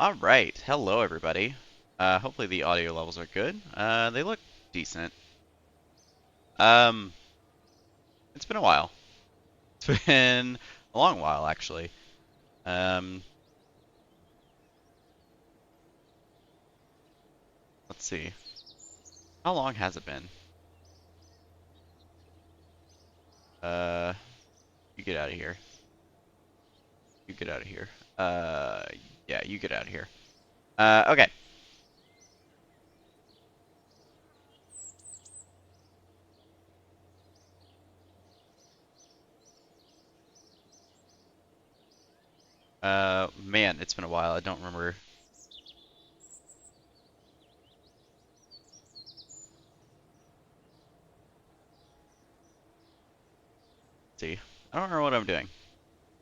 All right, hello everybody. Hopefully the audio levels are good. They look decent. Um, it's been a while. It's been a long while actually. Um, let's see. How long has it been? Uh, you get out of here. You get out of here. Uh, yeah, you get out of here. Okay. Man, it's been a while. I don't remember. Let's see. I don't remember what I'm doing.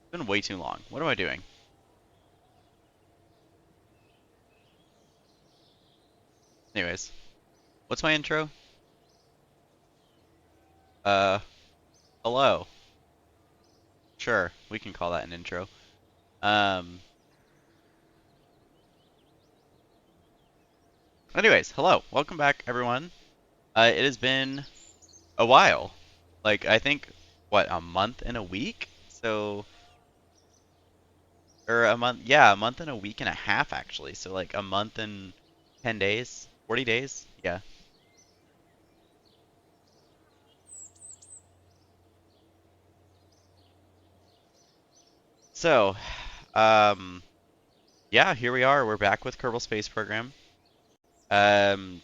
It's been way too long. What am I doing? Anyways, what's my intro? Uh, hello. Sure, we can call that an intro. Um, Anyways, hello. Welcome back, everyone. It has been a while. Like, I think, what, a month and a week? So, or a month, yeah, a month and a week and a half, actually. So, like, a month and 10 days, 40 days? Yeah. So, um, yeah, here we are. We're back with Kerbal Space Program. Um,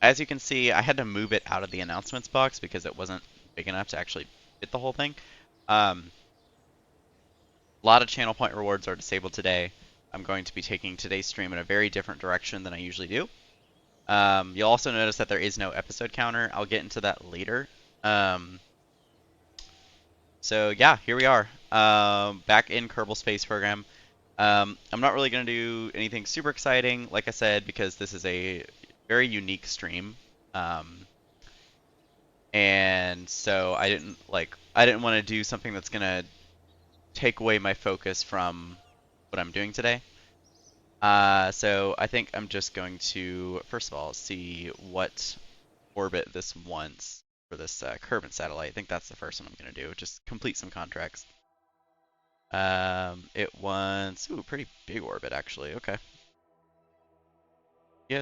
as you can see, I had to move it out of the announcements box because it wasn't big enough to actually fit the whole thing. Um, A lot of channel point rewards are disabled today. I'm going to be taking today's stream in a very different direction than I usually do. You'll also notice that there is no episode counter. I'll get into that later. Um, so yeah, here we are. Back in Kerbal Space Program. I'm not really going to do anything super exciting, like I said, because this is a very unique stream. Um, and so I didn't want to do something that's going to take away my focus from what I'm doing today. So I think I'm just going to, first of all, see what orbit this wants for this Kerbal satellite. I think that's the first one I'm going to do. Just complete some contracts. It wants, ooh, pretty big orbit actually. Okay. Yeah,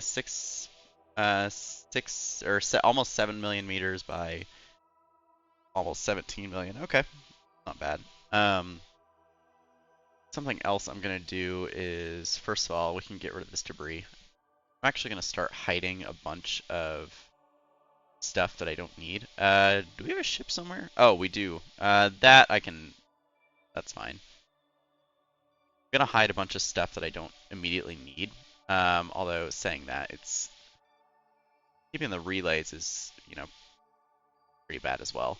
almost 7 million meters by almost 17 million. Okay, not bad. Um, Something else I'm going to do is, first of all, we can get rid of this debris. I'm actually going to start hiding a bunch of stuff that I don't need. Do we have a ship somewhere? Oh, we do. That's fine. I'm gonna hide a bunch of stuff that I don't immediately need. Although saying that, it's keeping the relays is, pretty bad as well.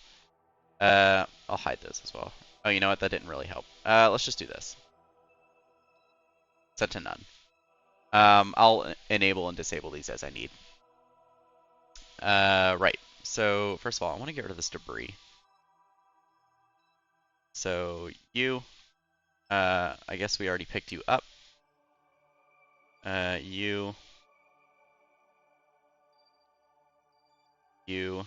I'll hide those as well. Oh, you know what? That didn't really help. Let's just do this. Set to none. I'll enable and disable these as I need. Right. So first of all, I want to get rid of this debris. So I guess we already picked you up. You, you,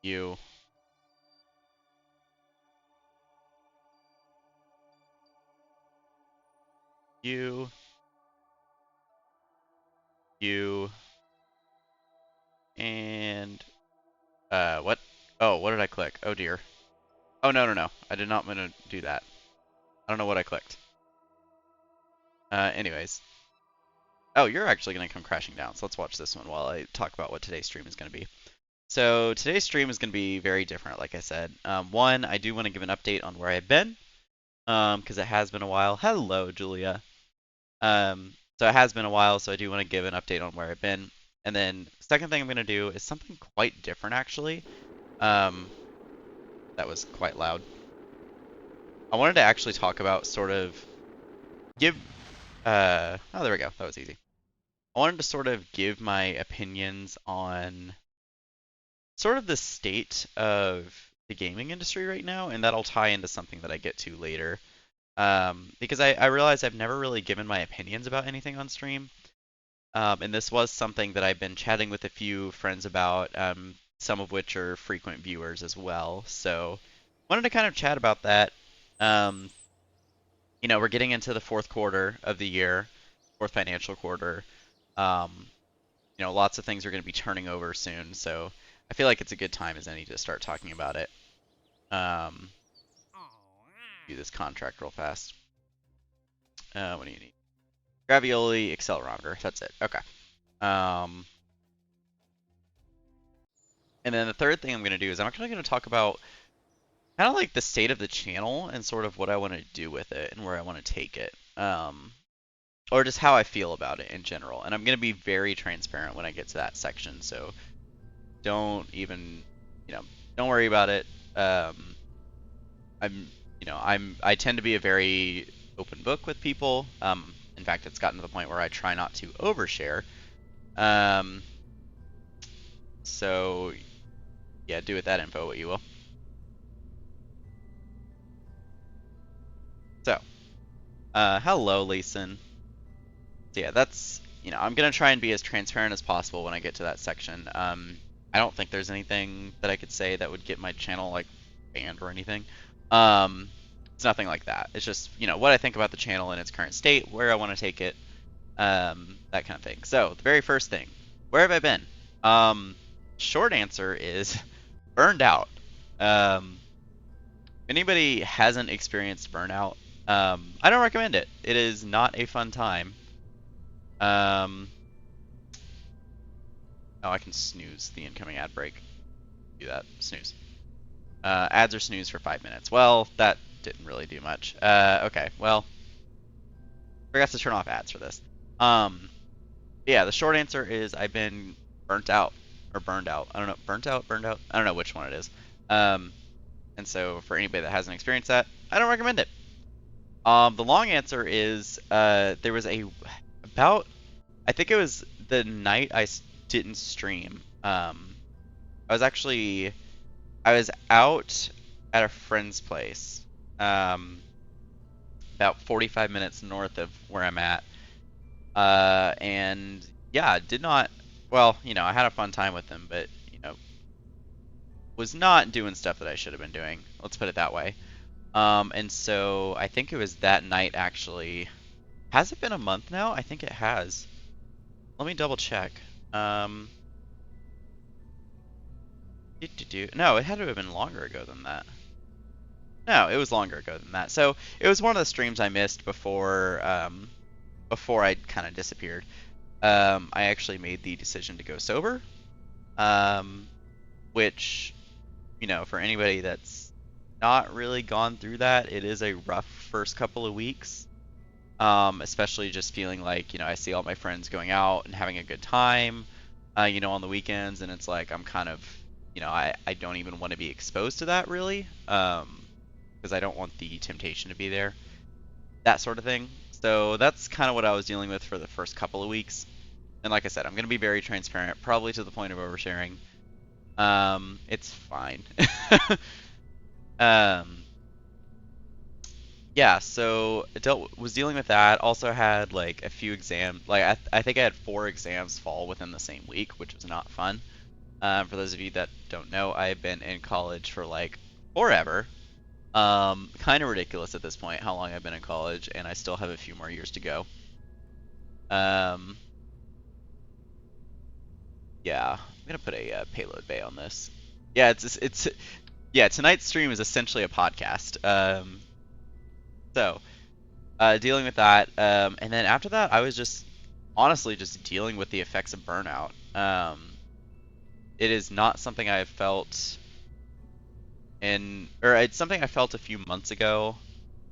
you, you, you, and what? Oh, what did I click? Oh dear. Oh no, no, no. I did not want to do that. I don't know what I clicked. Anyways. Oh, you're actually gonna come crashing down. So let's watch this one while I talk about what today's stream is gonna be. So today's stream is gonna be very different, like I said. One, I do want to give an update on where I've been, because it has been a while. Hello, Julia. So it has been a while, so I do want to give an update on where I've been. And then second thing I'm going to do is something quite different, actually. Um, that was quite loud. I wanted to actually talk about sort of give, oh, there we go. That was easy. I wanted to sort of give my opinions on sort of the state of the gaming industry right now, and that'll tie into something that I get to later. Because I realize I've never really given my opinions about anything on stream. And this was something that I've been chatting with a few friends about, some of which are frequent viewers as well. So wanted to kind of chat about that. Um, we're getting into the fourth quarter of the year, fourth financial quarter. Um, lots of things are going to be turning over soon, so I feel like it's a good time as any to start talking about it. Um, do this contract real fast. What do you need? Ravioli accelerometer. That's it. Okay. Um, and then the third thing I'm going to do is I'm actually going to talk about kind of like the state of the channel and sort of what I want to do with it and where I want to take it. Or just how I feel about it in general. And I'm going to be very transparent when I get to that section, so don't even, you know, don't worry about it. I tend to be a very open book with people. In fact, it's gotten to the point where I try not to overshare. Um, so yeah, do with that info what you will. So, hello, Leeson. So yeah, that's, I'm gonna try and be as transparent as possible when I get to that section. I don't think there's anything that I could say that would get my channel like banned or anything. Um, it's nothing like that. It's just, what I think about the channel in its current state, where I want to take it, that kind of thing. So the very first thing, where have I been? Short answer is burned out. Anybody hasn't experienced burnout, I don't recommend it. It is not a fun time. Oh, I can snooze the incoming ad break. Do that. Snooze. Ads are snooze for 5 minutes. Well, that didn't really do much. Okay, well, forgot to turn off ads for this. Yeah, the short answer is I've been burnt out or burned out. I don't know, burnt out, burned out. I don't know which one it is. And so for anybody that hasn't experienced that, I don't recommend it. The long answer is there was I think it was the night I didn't stream. I was out at a friend's place, about 45 minutes north of where I'm at. And yeah, did not, well, I had a fun time with them, but, was not doing stuff that I should have been doing. Let's put it that way. And so I think it was that night actually. Has it been a month now? I think it has. Let me double check. No, it had to have been longer ago than that. No, it was longer ago than that. So it was one of the streams I missed before I kind of disappeared. I actually made the decision to go sober, which, for anybody that's not really gone through that, it is a rough first couple of weeks. Especially just feeling like, I see all my friends going out and having a good time, on the weekends, and it's like I'm kind of, I don't even want to be exposed to that really, because I don't want the temptation to be there, that sort of thing. So that's kind of what I was dealing with for the first couple of weeks. And like I said, I'm going to be very transparent, probably to the point of oversharing. It's fine. um, yeah, so was dealing with that. Also had like a few exams. Like I think I had 4 exams fall within the same week, which was not fun. For those of you that don't know, I've been in college for like forever. Kind of ridiculous at this point how long I've been in college, and I still have a few more years to go. Yeah, I'm gonna put a payload bay on this. Yeah, yeah. Tonight's stream is essentially a podcast. So dealing with that, and then after that, I was just honestly just dealing with the effects of burnout. It is not something I've felt or it's something I felt a few months ago,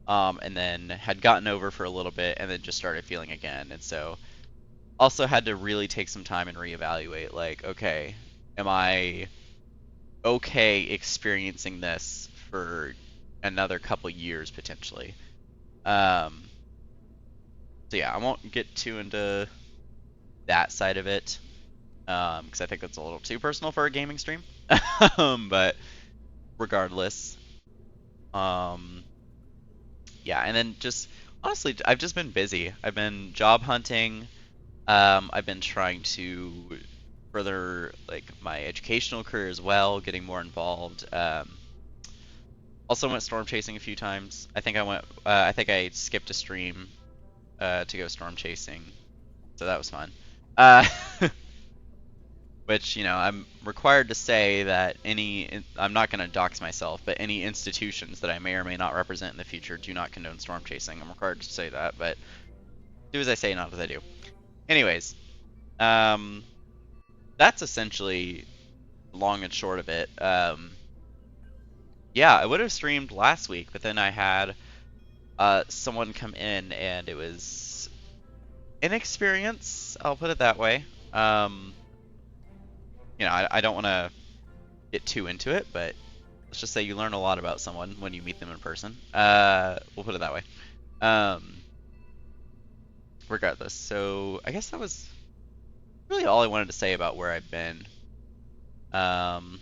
and then had gotten over for a little bit, and then just started feeling again. And so also had to really take some time and reevaluate, like, okay, am I okay experiencing this for another couple years potentially? So yeah, I won't get too into that side of it, because I think that's a little too personal for a gaming stream. But regardless. Um, yeah, and then just honestly, I've just been busy. I've been job hunting. I've been trying to further like my educational career as well, getting more involved. Also went storm chasing a few times. I think I went. I think I skipped a stream to go storm chasing, so that was fun. Uh, which I'm required to say that I'm not going to dox myself, but any institutions that I may or may not represent in the future do not condone storm chasing. I'm required to say that, but do as I say, not as I do. Anyways, um, that's essentially long and short of it. Yeah, I would have streamed last week, but then I had someone come in, and it was an experience. I'll put it that way. I don't want to get too into it, but let's just say you learn a lot about someone when you meet them in person. We'll put it that way. Um, Regardless, so I guess that was really all I wanted to say about where I've been. I'm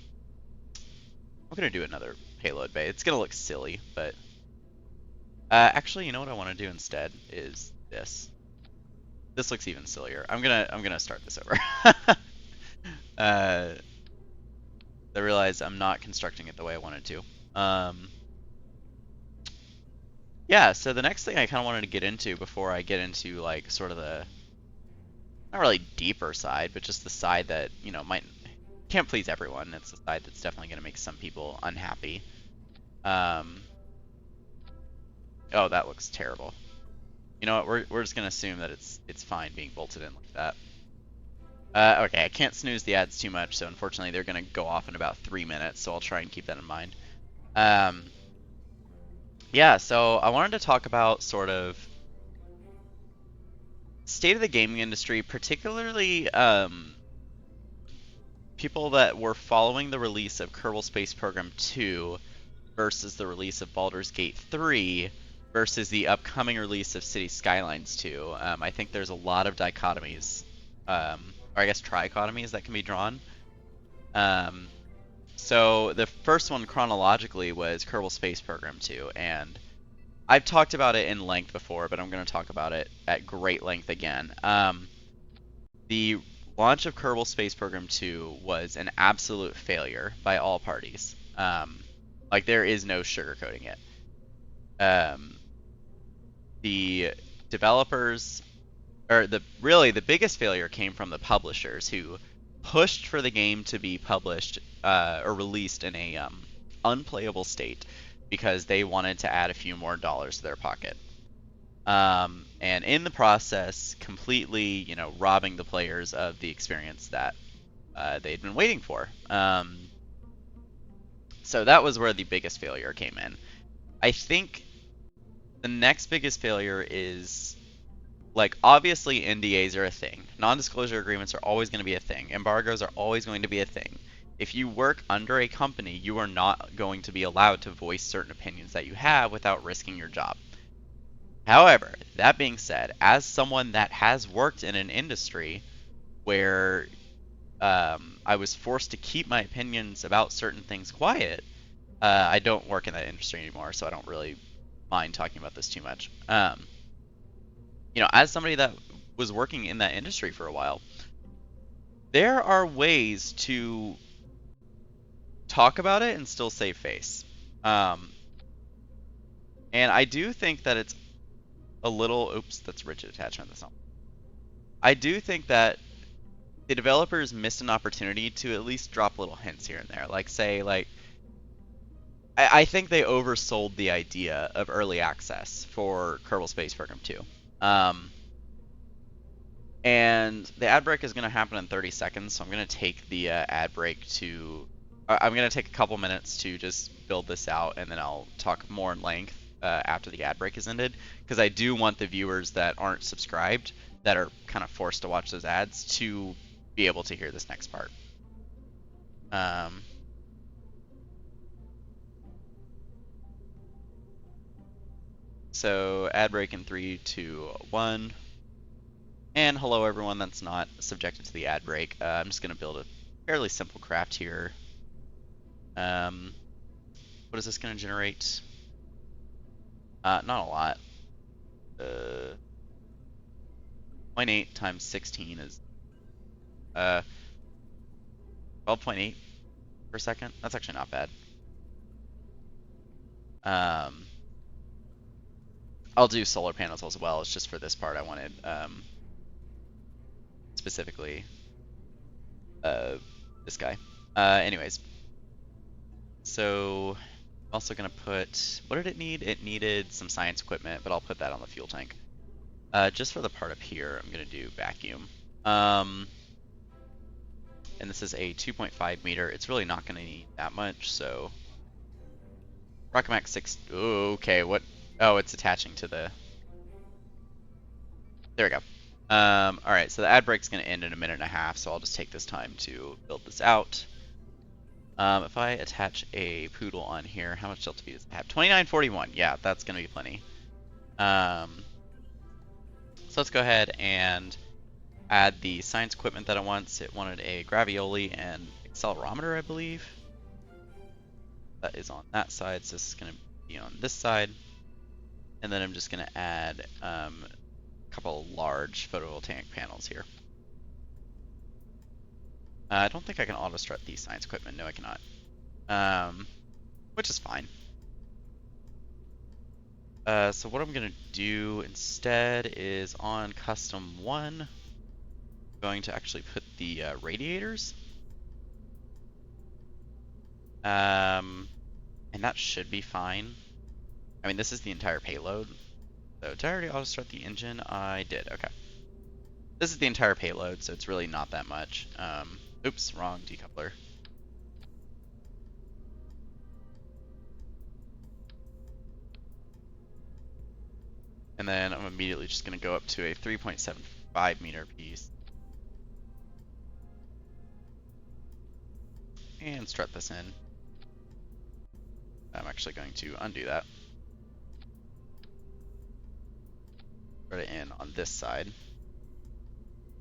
gonna do another payload bay. It's gonna look silly, but actually, you know what I want to do instead is this. This looks even sillier. I'm gonna start this over. uh, I realize I'm not constructing it the way I wanted to. Yeah, so the next thing I kind of wanted to get into before I get into like sort of the not really deeper side, but just the side that might can't please everyone. It's the side that's definitely going to make some people unhappy. Um, oh, that looks terrible. You know what? We're just going to assume that it's fine being bolted in like that. Okay, I can't snooze the ads too much, so unfortunately they're going to go off in about 3 minutes, so I'll try and keep that in mind. Yeah, so I wanted to talk about sort of state of the gaming industry, particularly people that were following the release of Kerbal Space Program 2 versus the release of Baldur's Gate 3 versus the upcoming release of City Skylines 2. I think there's a lot of dichotomies, or I guess trichotomies that can be drawn. So the first one chronologically was Kerbal Space Program 2, and I've talked about it in length before, but I'm going to talk about it at great length again. The launch of Kerbal Space Program 2 was an absolute failure by all parties. Like, there is no sugarcoating it. The developers, or the biggest failure came from the publishers who pushed for the game to be published or released in a unplayable state because they wanted to add a few more dollars to their pocket. And in the process, completely, robbing the players of the experience that they'd been waiting for. So that was where the biggest failure came in. I think the next biggest failure is, like, obviously NDAs are a thing. Non-disclosure agreements are always going to be a thing. Embargoes are always going to be a thing. If you work under a company, you are not going to be allowed to voice certain opinions that you have without risking your job. However, that being said, as someone that has worked in an industry where I was forced to keep my opinions about certain things quiet, I don't work in that industry anymore, so I don't really mind talking about this too much. As somebody that was working in that industry for a while, there are ways to talk about it and still save face. And I do think that it's a little, oops, that's rigid attachment, that's not. I do think that the developers missed an opportunity to at least drop little hints here and there. Like, say, like, I think they oversold the idea of early access for Kerbal Space Program 2. And the ad break is going to happen in 30 seconds, so I'm going to take the ad break to... I'm going to take a couple minutes to just build this out, and then I'll talk more in length after the ad break is ended, because I do want the viewers that aren't subscribed, that are kind of forced to watch those ads, to be able to hear this next part. So ad break in 3, 2, 1. And hello everyone that's not subjected to the ad break. I'm just going to build a fairly simple craft here. What is this going to generate? Not a lot. 0.8 times 16 is 12.8 per second. That's actually not bad. I'll do solar panels as well. It's just for this part I wanted specifically this guy. Anyways, so I'm also gonna put, what did it need? It needed some science equipment, but I'll put that on the fuel tank. Just for the part up here, I'm gonna do vacuum. And this is a 2.5 meter. It's really not gonna need that much, so Rocket Max 6. Ooh, okay, what? Oh, it's attaching to the. There we go. Alright, so the ad break's going to end in a minute and a half, so I'll just take this time to build this out. If I attach a poodle on here, how much delta speed does it have? 2941. Yeah, that's going to be plenty. So let's go ahead and add the science equipment that it wants. It wanted a gravioli and accelerometer, I believe. That is on that side, so this is going to be on this side. And then I'm just going to add a couple large photovoltaic panels here. I don't think I can auto strut these science equipment. No, I cannot. Which is fine. So what I'm going to do instead is on custom 1, I'm going to actually put the radiators. And that should be fine. I mean, this is the entire payload. So did I already auto start the engine? I did, okay. This is the entire payload, so it's really not that much. Oops, wrong decoupler. And then I'm immediately just going to go up to a 3.75 meter piece. And strut this in. I'm actually going to undo that. Strut it in on this side.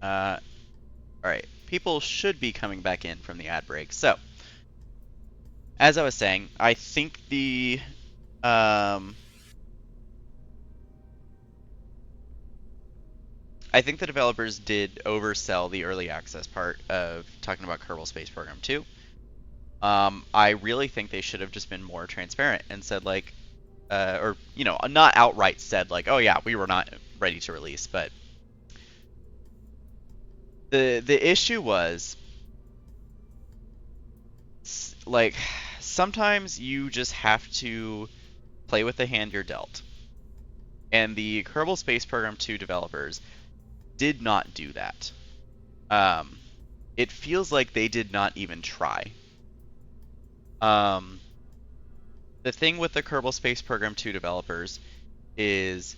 Alright, people should be coming back in from the ad break. So, as I was saying, I think the developers did oversell the early access part of talking about Kerbal Space Program 2. I really think they should have just been more transparent and said like, or you know, not outright said like, oh yeah, we were not ready to release, but the issue was like sometimes you just have to play with the hand you're dealt. And the Kerbal Space Program 2 developers did not do that. It feels like they did not even try. The thing with the Kerbal Space Program 2 developers is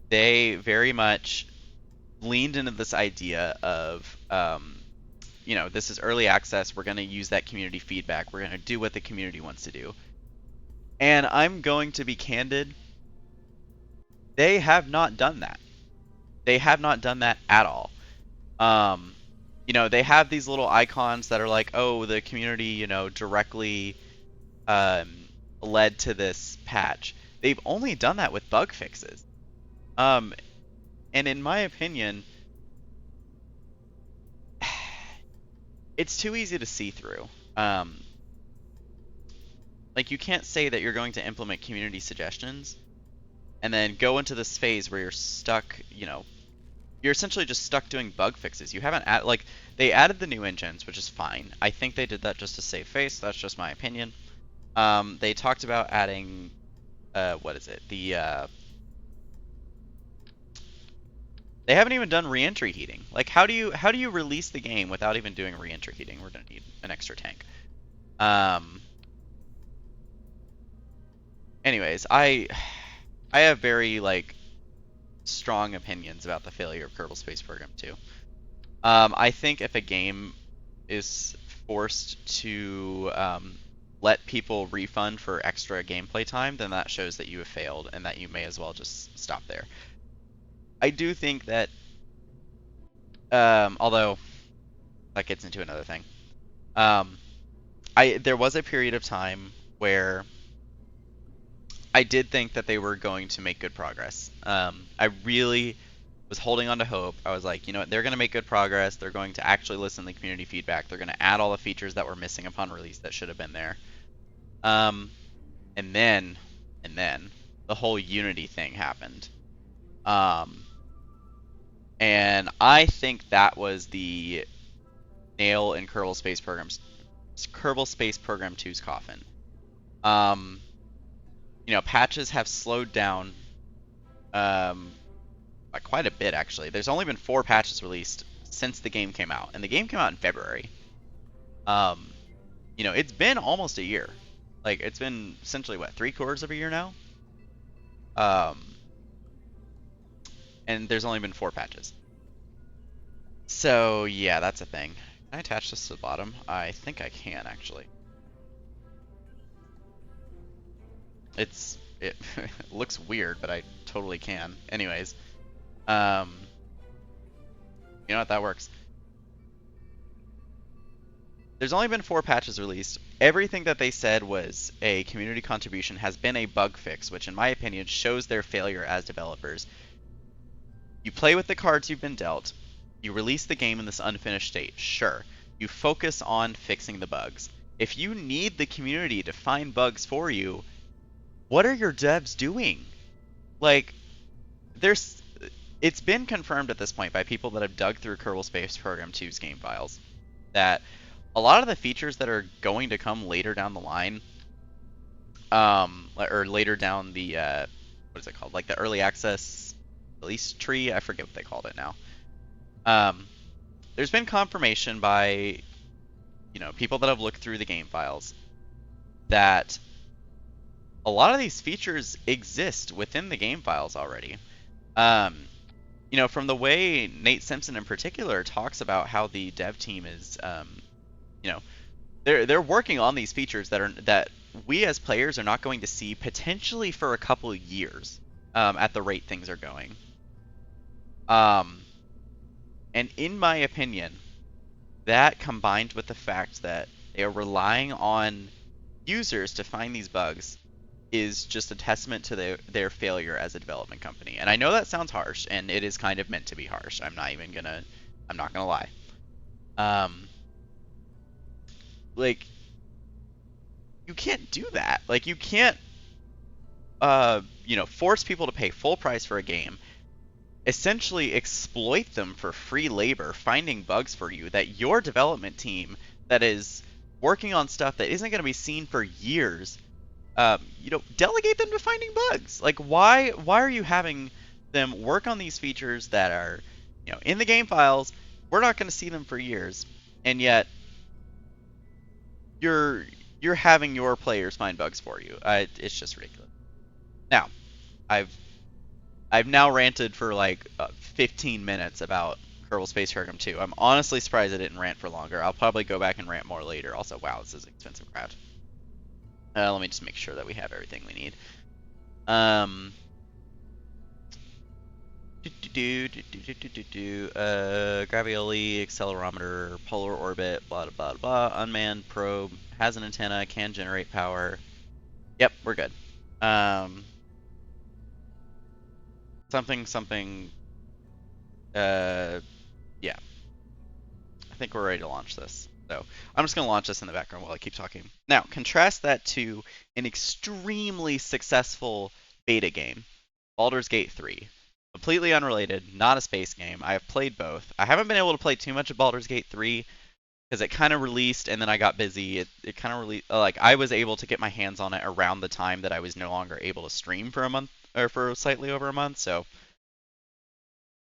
they very much leaned into this idea of, you know, this is early access. We're going to use that community feedback. We're going to do what the community wants to do. And I'm going to be candid. They have not done that. They have not done that at all. You know, they have these little icons that are like, oh, the community, you know, directly led to this patch. They've only done that with bug fixes. And in my opinion, it's too easy to see through. Like, you can't say that you're going to implement community suggestions and then go into this phase where you're stuck, you know, you're essentially just stuck doing bug fixes. You haven't like, they added the new engines, which is fine. I think they did that just to save face. That's just my opinion. They talked about adding, what is it? They haven't even done re-entry heating. Like, how do you release the game without even doing re-entry heating? We're gonna need an extra tank. Anyways, I have very like strong opinions about the failure of Kerbal Space Program 2. I think if a game is forced to let people refund for extra gameplay time, then that shows that you have failed and that you may as well just stop there. I do think that, although that gets into another thing, there was a period of time where I did think that they were going to make good progress. I really was holding on to hope. I was like, you know what, they're going to make good progress. They're going to actually listen to the community feedback. They're going to add all the features that were missing upon release that should have been there. Um, and then, and then the whole Unity thing happened. Um, and I think that was the nail in Kerbal Space Program 2's coffin. Um, patches have slowed down um, by quite a bit actually. There's only been 4 patches released since the game came out, and the game came out in February. Um, it's been almost a year. Like it's been essentially what, 3/4 of a year now. Um, and there's only been 4 patches. So yeah, that's a thing. Can I attach this to the bottom? I think I can actually. It looks weird, but I totally can. Anyways, um, you know what, that works. There's only been 4 patches released. Everything that they said was a community contribution has been a bug fix, which in my opinion shows their failure as developers. You play with the cards you've been dealt. You release the game in this unfinished state. Sure. You focus on fixing the bugs. If you need the community to find bugs for you, what are your devs doing? Like, there's it's been confirmed at this point by people that have dug through Kerbal Space Program 2's game files that a lot of the features that are going to come later down the line, or later down the what is it called? Like the early access release tree. I forget what they called it now. There's been confirmation by people that have looked through the game files that a lot of these features exist within the game files already. From the way Nate Simpson in particular talks about how the dev team is, they're working on these features that we as players are not going to see potentially for a couple of years, at the rate things are going. And in my opinion, that combined with the fact that they are relying on users to find these bugs is just a testament to their failure as a development company. And I know that sounds harsh, and it is kind of meant to be harsh. I'm not gonna lie. Like, you can't do that. Like, you can't, force people to pay full price for a game, essentially exploit them for free labor, finding bugs for you that your development team that is working on stuff that isn't going to be seen for years, delegate them to finding bugs. Like, why are you having them work on these features that are, in the game files? We're not going to see them for years, and yet you're having your players find bugs for you. It's just ridiculous. Now, I've now ranted for like 15 minutes about Kerbal Space Program 2. I'm honestly surprised I didn't rant for longer. I'll probably go back and rant more later. Also, wow, this is expensive craft. Let me just make sure that we have everything we need. Gravioli, accelerometer, polar orbit, blah blah blah. Unmanned probe, has an antenna, can generate power. Yep, we're good. Something. Yeah. I think we're ready to launch this. So I'm just going to launch this in the background while I keep talking. Now, contrast that to an extremely successful beta game, Baldur's Gate 3. Completely unrelated, not a space game. I have played both. I haven't been able to play too much of Baldur's Gate 3 because it kind of released and then I got busy. It kind of released, like I was able to get my hands on it around the time that I was no longer able to stream for a month, or for slightly over a month. So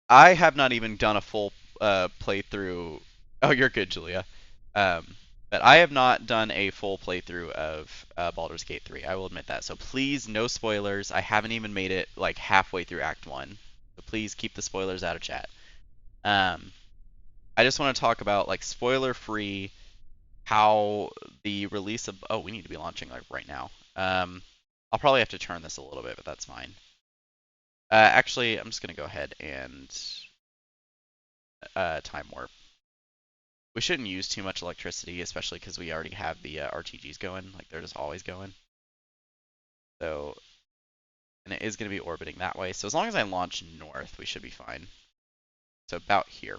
I have not even done a full playthrough. Oh, you're good, Julia. But I have not done a full playthrough of Baldur's Gate 3. I will admit that. So please, no spoilers. I haven't even made it like halfway through Act 1. So please keep the spoilers out of chat. I just want to talk about, like, spoiler-free, how the release of... Oh, we need to be launching like right now. I'll probably have to turn this a little bit, but that's fine. Actually, I'm just going to go ahead and time warp. We shouldn't use too much electricity, especially because we already have the RTGs going. Like, they're just always going. So and it is going to be orbiting that way. So as long as I launch north, we should be fine. So about here.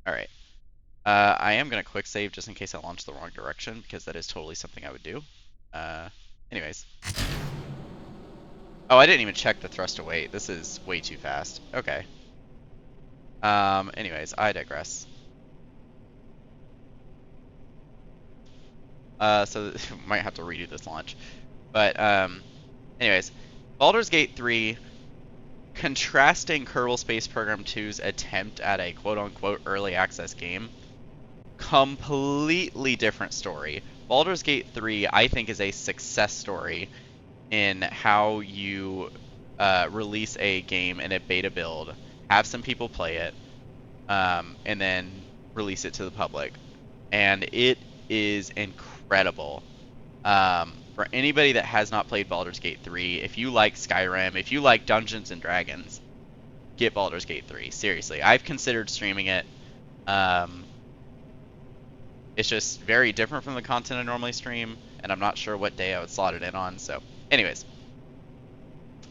All right. I am going to quick save just in case I launch the wrong direction, because that is totally something I would do. Anyways. Oh, I didn't even check the thrust to weight. This is way too fast. Okay. Anyways, I digress. So might have to redo this launch. But, anyways, Baldur's Gate 3, contrasting Kerbal Space Program 2's attempt at a quote-unquote early access game, completely different story. Baldur's Gate 3, I think, is a success story in how you release a game in a beta build, have some people play it, and then release it to the public. And it is incredible. For anybody that has not played Baldur's Gate 3, if you like Skyrim, if you like Dungeons and Dragons, get Baldur's Gate 3. Seriously, I've considered streaming it. It's just very different from the content I normally stream, and I'm not sure what day I would slot it in on. So, anyways,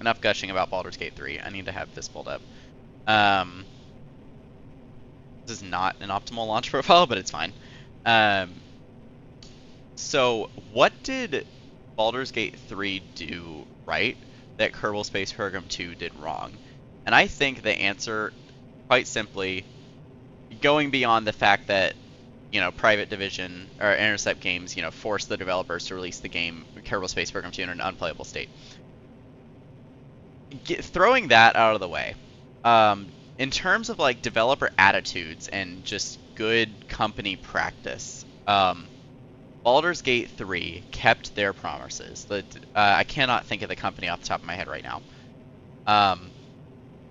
enough gushing about Baldur's Gate 3. I need to have this pulled up. This is not an optimal launch profile, but it's fine. So, what did Baldur's Gate 3 do right that Kerbal Space Program 2 did wrong? And I think the answer, quite simply, going beyond the fact that, you know, Private Division or Intercept Games, you know, forced the developers to release the game Kerbal Space Program 2 in an unplayable state. Throwing that out of the way, in terms of like developer attitudes and just good company practice, Baldur's Gate 3 kept their promises. I cannot think of the company off the top of my head right now.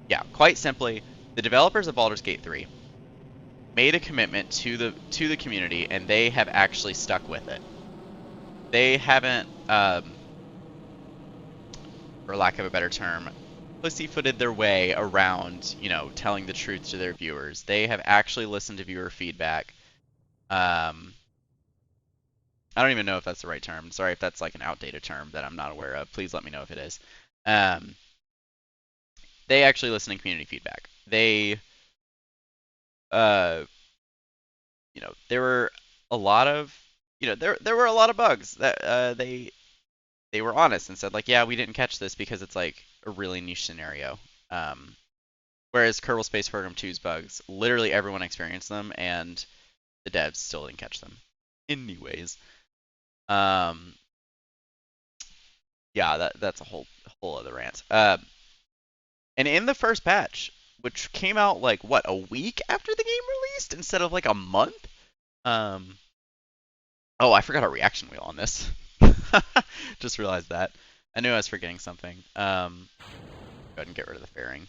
Yeah, quite simply, the developers of Baldur's Gate 3 made a commitment to the community, and they have actually stuck with it. They haven't, for lack of a better term, pussyfooted their way around, you know, telling the truth to their viewers. They have actually listened to viewer feedback. I don't even know if that's the right term. Sorry if that's like an outdated term that I'm not aware of. Please let me know if it is. They actually listen to community feedback. They, you know, there were a lot of, you know, there were a lot of bugs that they were honest and said like, yeah, we didn't catch this because it's like a really niche scenario. Whereas Kerbal Space Program 2's bugs, literally everyone experienced them, and the devs still didn't catch them. Anyways, yeah, that's a whole other rant. And in the first patch, which came out like what, a week after the game released instead of like a month. Oh, I forgot a reaction wheel on this. Just realized that. I knew I was forgetting something. Go ahead and get rid of the fairing.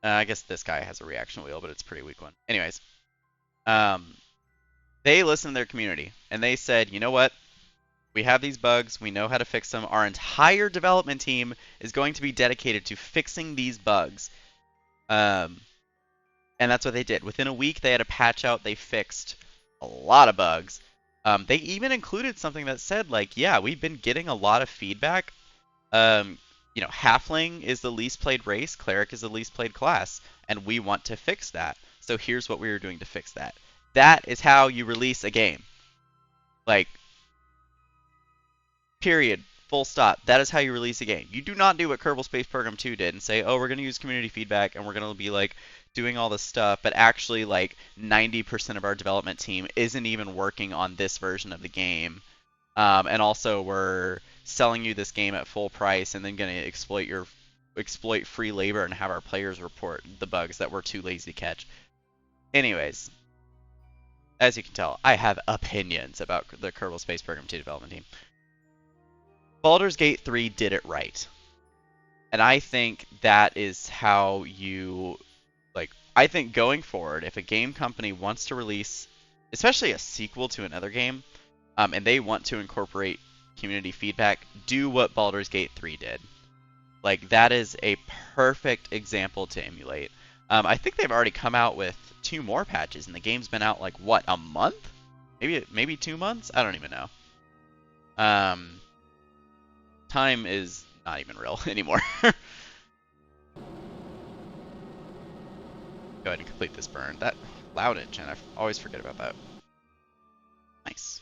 I guess this guy has a reaction wheel, but it's a pretty weak one. Anyways, they listened to their community, and they said, you know what? We have these bugs. We know how to fix them. Our entire development team is going to be dedicated to fixing these bugs. And that's what they did. Within a week, they had a patch out. They fixed a lot of bugs. They even included something that said, like, yeah, we've been getting a lot of feedback. You know, Halfling is the least played race, Cleric is the least played class, and we want to fix that. So here's what we are doing to fix that. That is how you release a game. Like, period. Full stop. That is how you release a game. You do not do what Kerbal Space Program 2 did and say, oh, we're going to use community feedback and we're going to be like doing all this stuff, but actually like 90% of our development team isn't even working on this version of the game. And also we're selling you this game at full price and then going to exploit free labor and have our players report the bugs that we're too lazy to catch. Anyways, as you can tell, I have opinions about the Kerbal Space Program 2 development team. Baldur's Gate 3 did it right. And I think that is how you, like, I think going forward, if a game company wants to release, especially a sequel to another game, and they want to incorporate community feedback, do what Baldur's Gate 3 did. Like, that is a perfect example to emulate. I think they've already come out with 2 more patches, and the game's been out, like, what, a month? Maybe 2 months? I don't even know. time is not even real anymore. Go ahead and complete this burn. That cloudage, and I always forget about that. Nice.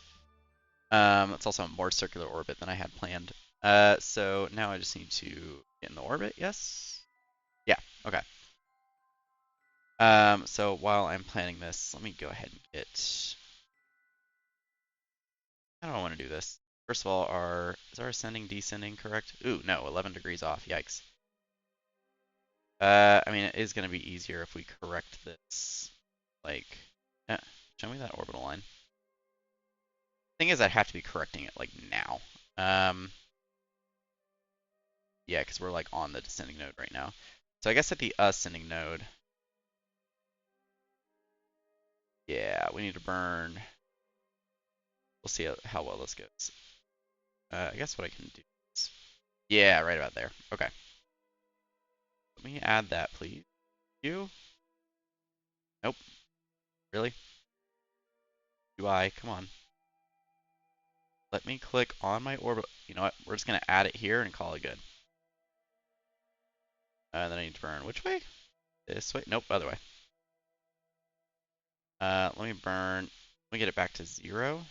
That's also a more circular orbit than I had planned. So now I just need to get in the orbit, yes? Yeah, okay. So while I'm planning this, let me go ahead and get... How do I want to do this? First of all, is our ascending, descending correct? Ooh, no, 11 degrees off, yikes. I mean, it is going to be easier if we correct this, like, show me that orbital line. Thing is, I'd have to be correcting it, like, now. Yeah, because we're, like, on the descending node right now. So I guess at the ascending node, yeah, we need to burn. We'll see how well this goes. I guess what I can do is, yeah, right about there. Okay. Let me add that, please. You? Nope. Really? UI, come on. Let me click on my orbit. You know what? We're just going to add it here and call it good. Then I need to burn which way? This way? Nope, other way. Let me burn. Let me get it back to 0.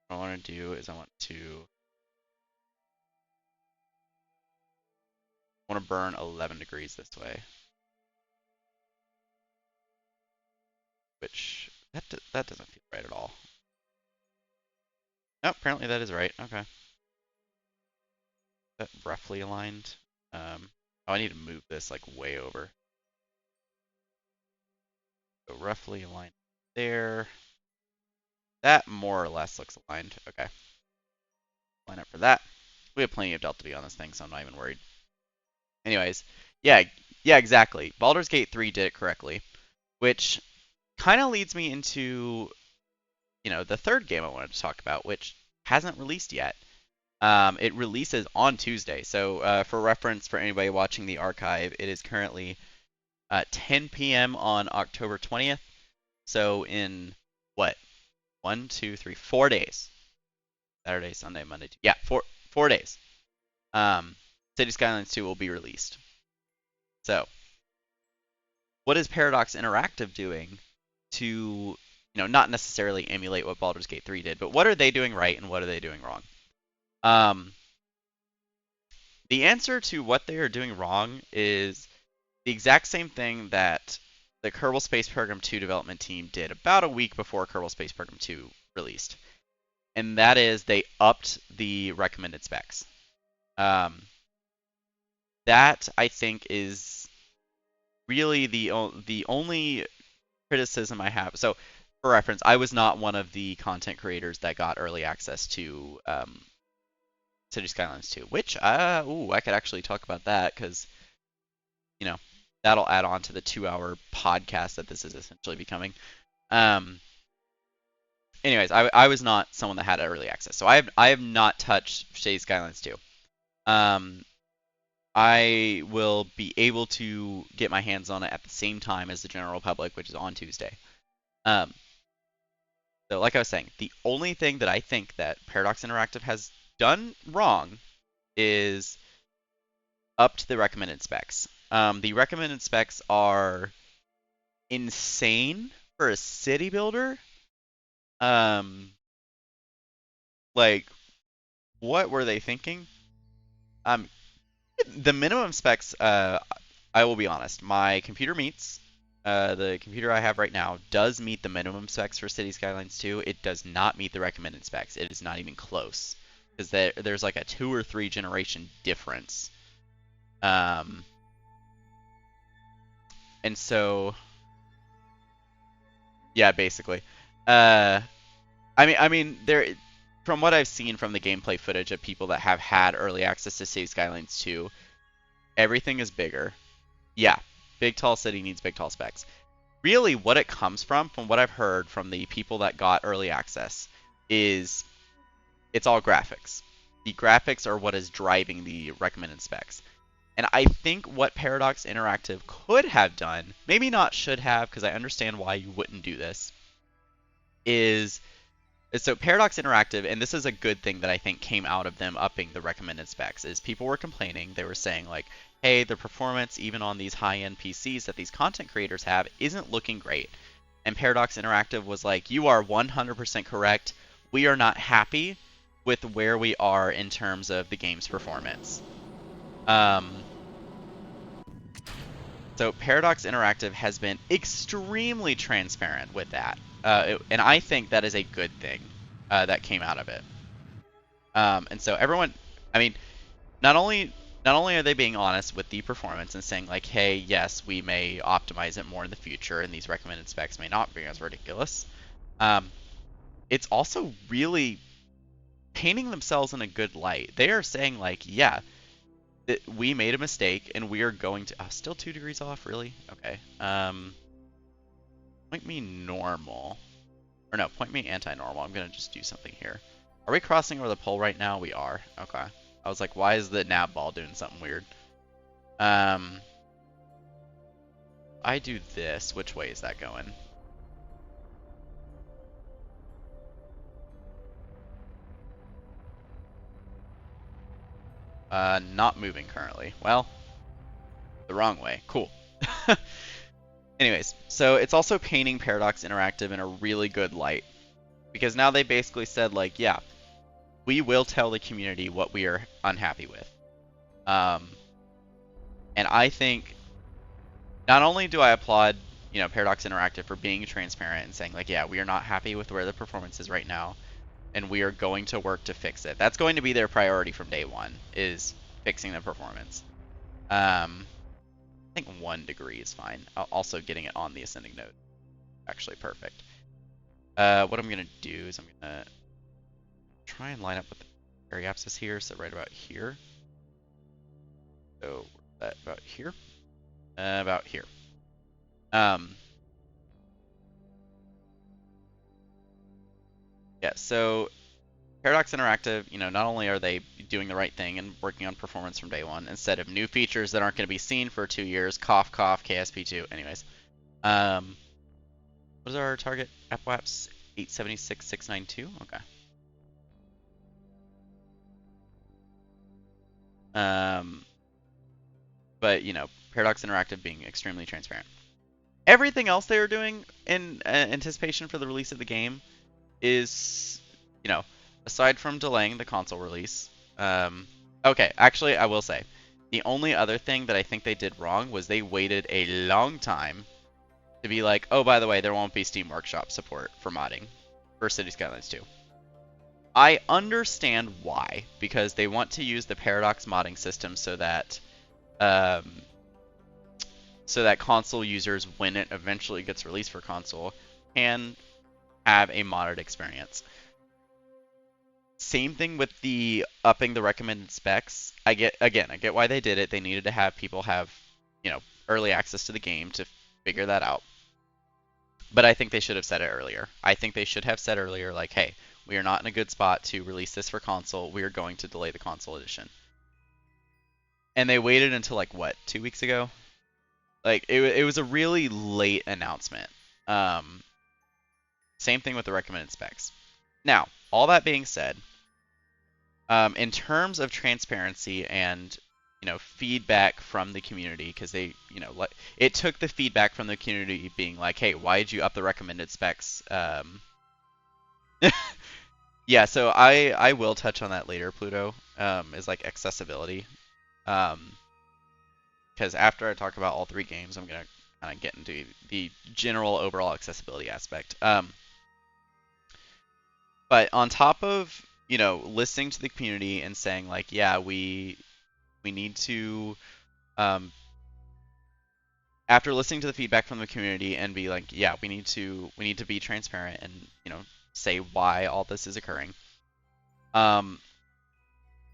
What I want to do is I want to burn 11 degrees this way. Which, that doesn't feel right at all. Oh, apparently that is right. Okay. That roughly aligned. Oh, I need to move this like way over. So roughly aligned there. That more or less looks aligned. Okay. Line up for that. We have plenty of delta V on this thing, so I'm not even worried. Anyways, yeah, exactly. Baldur's Gate 3 did it correctly, which kind of leads me into, the third game I wanted to talk about, which hasn't released yet. It releases on Tuesday. So for reference, for anybody watching the archive, it is currently 10 p.m. on October 20th. So in, what, 1, 2, 3, 4 days. Saturday, Sunday, Monday, Tuesday. Yeah, 4 days. City Skylines 2 will be released. So, what is Paradox Interactive doing to, not necessarily emulate what Baldur's Gate 3 did, but what are they doing right and what are they doing wrong? The answer to what they are doing wrong is the exact same thing that the Kerbal Space Program 2 development team did about a week before Kerbal Space Program 2 released. And that is they upped the recommended specs. That, I think, is really the only criticism I have. So, for reference, I was not one of the content creators that got early access to City Skylines 2, which, I could actually talk about that because, that'll add on to the 2-hour podcast that this is essentially becoming. Anyways, I was not someone that had early access, so I have not touched City Skylines 2. I will be able to get my hands on it at the same time as the general public, which is on Tuesday. So like I was saying, the only thing that I think that Paradox Interactive has done wrong is upped the recommended specs. The recommended specs are insane for a city builder. Like, what were they thinking? The minimum specs, I will be honest, my computer meets. The computer I have right now does meet the minimum specs for City Skylines 2. It does not meet the recommended specs. It is not even close. Because there's like a 2 or 3 generation difference. And so, yeah, basically. I mean, from what I've seen from the gameplay footage of people that have had early access to City Skylines 2, everything is bigger. Yeah, big tall city needs big tall specs. Really, what it comes from what I've heard from the people that got early access, is it's all graphics. The graphics are what is driving the recommended specs. And I think what Paradox Interactive could have done, maybe not should have, because I understand why you wouldn't do this, is So Paradox Interactive, and this is a good thing that I think came out of them upping the recommended specs, is people were complaining. They were saying like, hey, the performance even on these high-end PCs that these content creators have isn't looking great. And Paradox Interactive was like, you are 100% correct. We are not happy with where we are in terms of the game's performance. So Paradox Interactive has been extremely transparent with that, and I think that is a good thing that came out of it. And so everyone, I mean, not only are they being honest with the performance and saying like, hey, yes, we may optimize it more in the future, and these recommended specs may not be as ridiculous. It's also really painting themselves in a good light. They are saying like, yeah, we made a mistake and we are going to still 2 degrees off, really? Okay. Point me normal, or no, point me anti-normal. I'm gonna just do something here. Are we crossing over the pole right now? We are. Okay. I was like, why is the nav ball doing something weird? I do this. Which way is that going? Not moving currently. Well, the wrong way. Cool. Anyways, so it's also painting Paradox Interactive in a really good light. Because now they basically said, like, yeah, we will tell the community what we are unhappy with. And I think not only do I applaud, Paradox Interactive for being transparent and saying, like, yeah, we are not happy with where the performance is right now, and we are going to work to fix it. That's going to be their priority from day one, is fixing the performance. I think 1 degree is fine. Also getting it on the ascending node. Actually perfect. What I'm going to do is I'm going to try and line up with the area axis here, so right about here. So about here. About here. Yeah, so Paradox Interactive, not only are they doing the right thing and working on performance from day one, instead of new features that aren't going to be seen for 2 years, cough, cough, KSP2. Anyways, what is our target? AppWaps 876,692. Okay. But Paradox Interactive being extremely transparent. Everything else they were doing in anticipation for the release of the game is, aside from delaying the console release. Okay, actually, I will say, the only other thing that I think they did wrong was they waited a long time to be like, oh, by the way, there won't be Steam Workshop support for modding for City Skylines 2. I understand why, because they want to use the Paradox modding system so that console users, when it eventually gets released for console, can have a modded experience. Same thing with the upping the recommended specs. I get why they did it. They needed to have people have, early access to the game to figure that out. But I think they should have said it earlier. I think they should have said earlier, like, hey, we are not in a good spot to release this for console. We are going to delay the console edition. And they waited until, like, what, 2 weeks ago? Like, it was a really late announcement. Same thing with the recommended specs. Now, all that being said, in terms of transparency and feedback from the community, because they it took the feedback from the community being like, hey, why did you up the recommended specs? Yeah, so I will touch on that later, Pluto, is like accessibility, because after I talk about all 3 games, I'm gonna kind of get into the general overall accessibility aspect. But on top of listening to the community and saying like, yeah, we need to, after listening to the feedback from the community and be like, yeah, we need to be transparent and say why all this is occurring.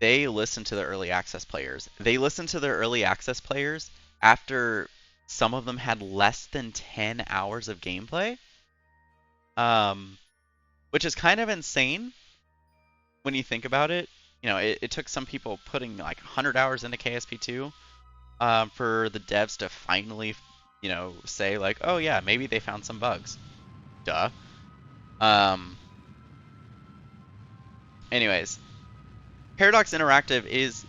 They listen to the early access players. They listened to their early access players after some of them had less than 10 hours of gameplay, which is kind of insane when you think about it. It took some people putting like 100 hours into KSP2 for the devs to finally, say like, oh yeah, maybe they found some bugs. Duh. anyways, Paradox Interactive is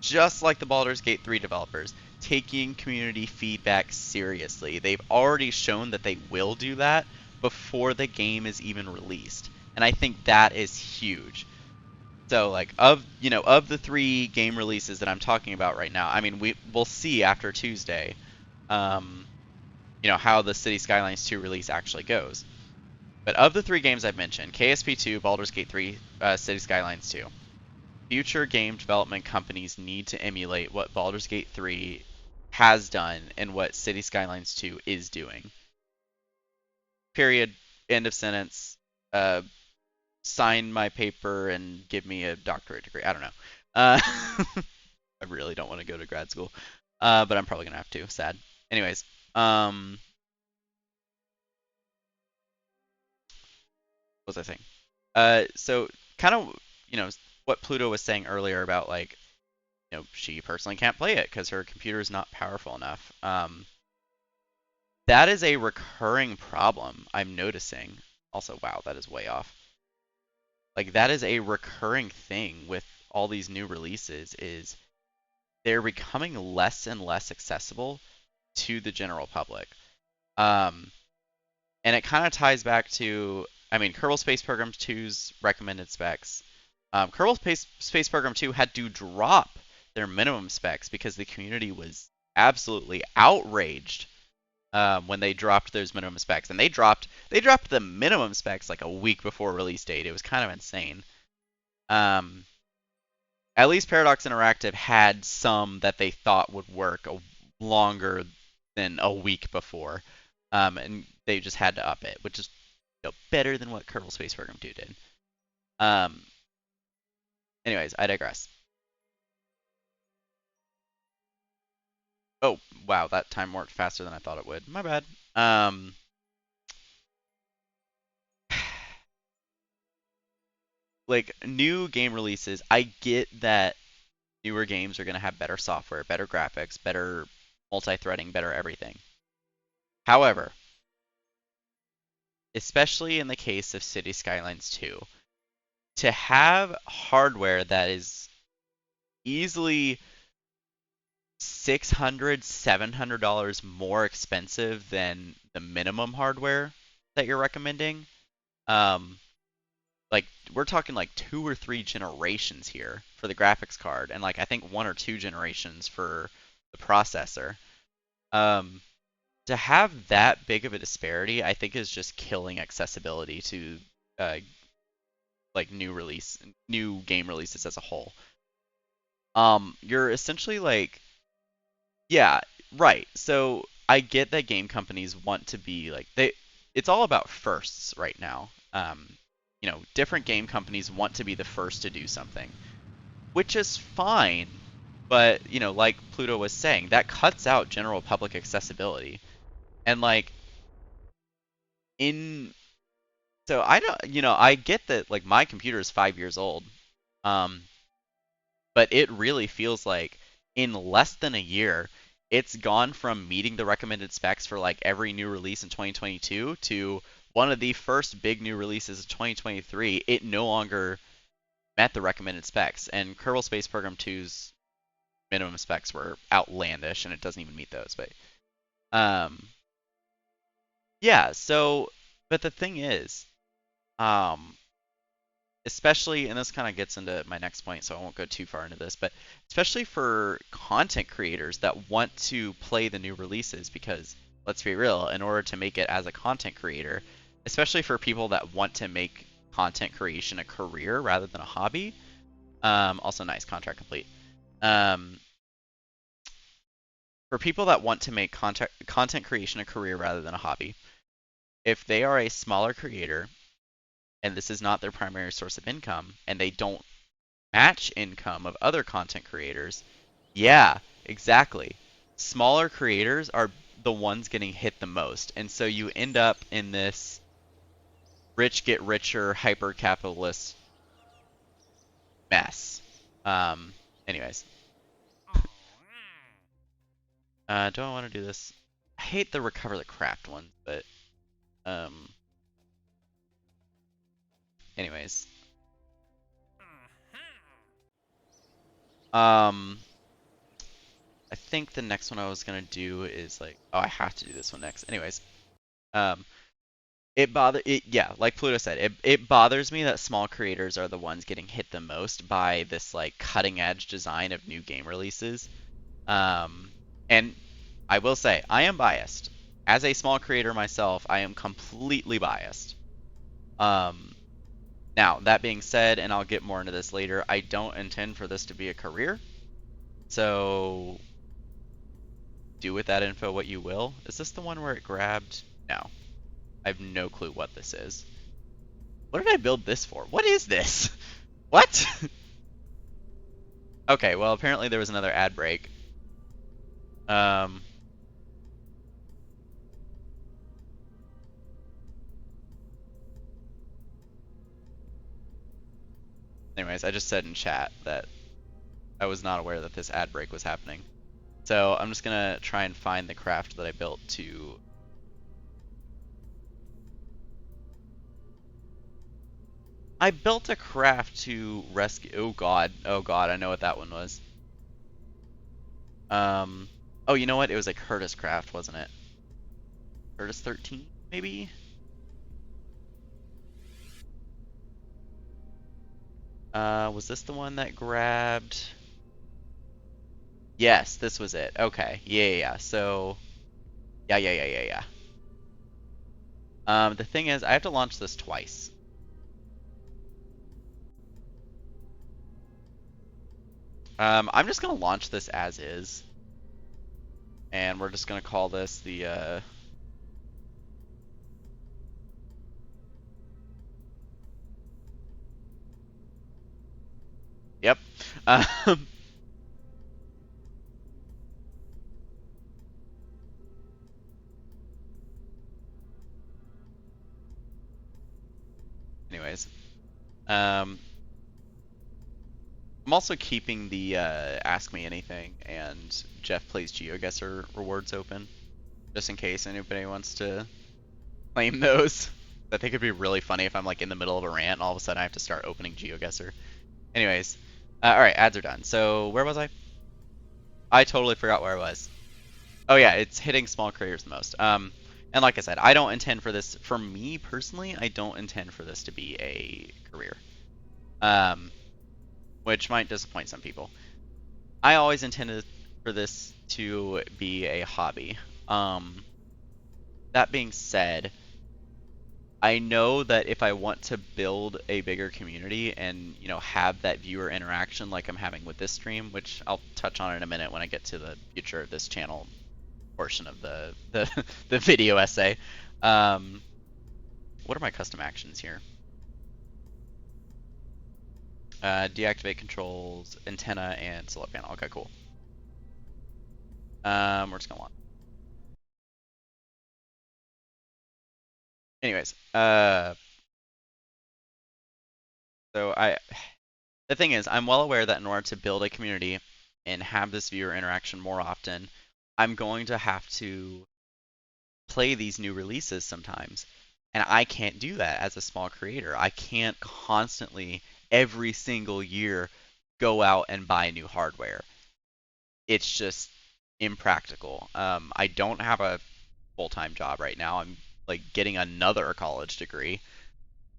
just like the Baldur's Gate 3 developers, taking community feedback seriously. They've already shown that they will do that before the game is even released. And I think that is huge. So like of the 3 game releases that I'm talking about right now, I mean we'll see after Tuesday, um, how the City Skylines 2 release actually goes. But of the 3 games I've mentioned, KSP 2, Baldur's Gate 3, City Skylines 2, future game development companies need to emulate what Baldur's Gate 3 has done and what City Skylines 2 is doing. Period. End of sentence. Uh, Sign my paper and give me a doctorate degree. I don't know. I really don't want to go to grad school, but I'm probably gonna have to. Sad. Anyways, what was I saying? So kind of, what Pluto was saying earlier about like, she personally can't play it because her computer is not powerful enough. That is a recurring problem I'm noticing. Also, wow, that is way off. Like that is a recurring thing with all these new releases is they're becoming less and less accessible to the general public. Um, and it kind of ties back to, I mean, Kerbal Space Program 2's recommended specs. Kerbal Space Program 2 had to drop their minimum specs because the community was absolutely outraged when they dropped those minimum specs, and they dropped the minimum specs like a week before release date. It was kind of insane. Um, at least Paradox Interactive had some that they thought would work longer than a week before, and they just had to up it, which is better than what Kerbal Space Program 2 did. Um, anyways, I digress. Oh, wow, that time worked faster than I thought it would. My bad. Like new game releases, I get that newer games are going to have better software, better graphics, better multi-threading, better everything. However, especially in the case of City Skylines 2, to have hardware that is easily $600, $700 more expensive than the minimum hardware that you're recommending, um, like we're talking like 2 or 3 generations here for the graphics card, and like I think 1 or 2 generations for the processor. Um, to have that big of a disparity, I think is just killing accessibility to uh, like new game releases as a whole. You're essentially like, yeah, right. So I get that game companies want to be like it's all about firsts right now. Different game companies want to be the first to do something, which is fine. But, like Pluto was saying, that cuts out general public accessibility. And like in so I don't, I get that like my computer is 5 years old. Um, but it really feels like in less than a year, it's gone from meeting the recommended specs for like every new release in 2022 to one of the first big new releases of 2023. It no longer met the recommended specs, and Kerbal Space Program 2's minimum specs were outlandish, and it doesn't even meet those. But um, yeah. So, but the thing is, um, especially, and this kind of gets into my next point, so I won't go too far into this, but especially for content creators that want to play the new releases, because let's be real, in order to make it as a content creator, especially for people that want to make content creation a career rather than a hobby, also nice, contract complete. Um, for people that want to make content creation a career rather than a hobby, if they are a smaller creator and this is not their primary source of income, and they don't match income of other content creators, yeah, exactly. Smaller creators are the ones getting hit the most. And so you end up in this rich get richer hyper capitalist mess. Um, anyways, do I want to do this? I hate the recover the craft ones, but um, anyways, Um, I think the next one I was gonna do is like, oh, I have to do this one next. Anyways, um, yeah, like Pluto said, it bothers me that small creators are the ones getting hit the most by this like cutting edge design of new game releases. Um, and I will say, I am biased. As a small creator myself, I am completely biased. Um, Now, that being said, and I'll get more into this later, I don't intend for this to be a career. So do with that info what you will. Is this the one where it grabbed? No. I have no clue what this is. What did I build this for? What is this? What? Okay, well, apparently there was another ad break. Um, Anyways, I just said in chat that I was not aware that this ad break was happening. So I'm just gonna try and find the craft that I built to. I built a craft to rescue. Oh god, I know what that one was. Um, oh, you know what? It was a Curtis craft, wasn't it? Curtis 13, maybe? Was this the one that grabbed? Yes, this was it. Okay, yeah. So, yeah. The thing is, I have to launch this twice. I'm just gonna launch this as is, and we're just gonna call this the Yep. Um, Anyways, um, I'm also keeping the Ask Me Anything and Jeff Plays GeoGuessr rewards open, just in case anybody wants to claim those. I think it'd be really funny if I'm like in the middle of a rant and all of a sudden I have to start opening GeoGuessr. Anyways, all right, ads are done. So where was I? I totally forgot where I was. Oh yeah, it's hitting small creators the most. And like I said, I don't intend for this. For me personally, I don't intend for this to be a career. Um, which might disappoint some people. I always intended for this to be a hobby. Um, that being said, I know that if I want to build a bigger community and, have that viewer interaction like I'm having with this stream, which I'll touch on in a minute when I get to the future of this channel portion of the the video essay. Um, what are my custom actions here? Deactivate controls, antenna, and solar panel. Okay, cool. We're just gonna launch. Anyways, so the thing is, I'm well aware that in order to build a community and have this viewer interaction more often, I'm going to have to play these new releases sometimes. And I can't do that as a small creator. I can't constantly, every single year, go out and buy new hardware. It's just impractical. I don't have a full-time job right now. I'm like getting another college degree.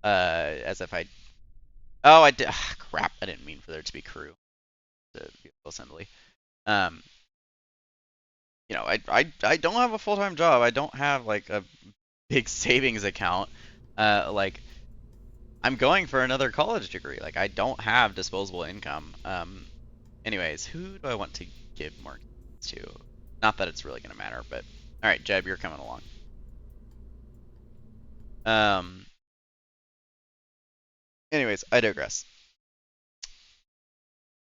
As if I. Oh, I did. Crap! I didn't mean for there to be crew to vehicle assembly. Um, I don't have a full-time job. I don't have like a big savings account. Like I'm going for another college degree. Like I don't have disposable income. Anyways, who do I want to give more to? Not that it's really gonna matter, but all right, Jeb, you're coming along. Um. Anyways, I digress.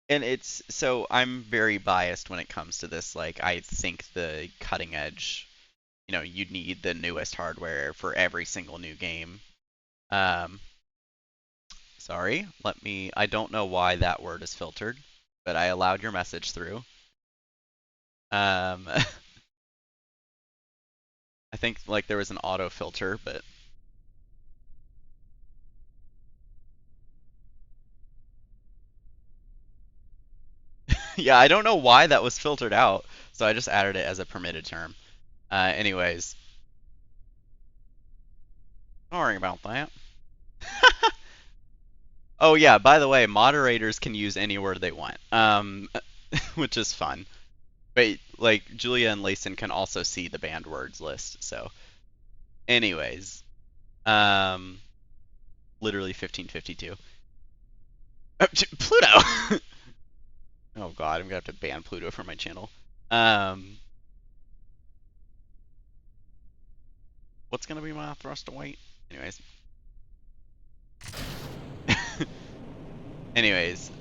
And it's so I'm very biased when it comes to this. Like I think the cutting edge, you need the newest hardware for every single new game. Um, Sorry, I don't know why that word is filtered, but I allowed your message through. I think like there was an auto filter, but Yeah, I don't know why that was filtered out, so I just added it as a permitted term. Anyways, sorry about that. Oh yeah, by the way, moderators can use any word they want, which is fun. But like Julia and Layson can also see the banned words list. So, anyways, um, literally 1552. Pluto. Oh God, I'm gonna have to ban Pluto from my channel. Um, what's gonna be my thrust to weight? Anyways. Anyways,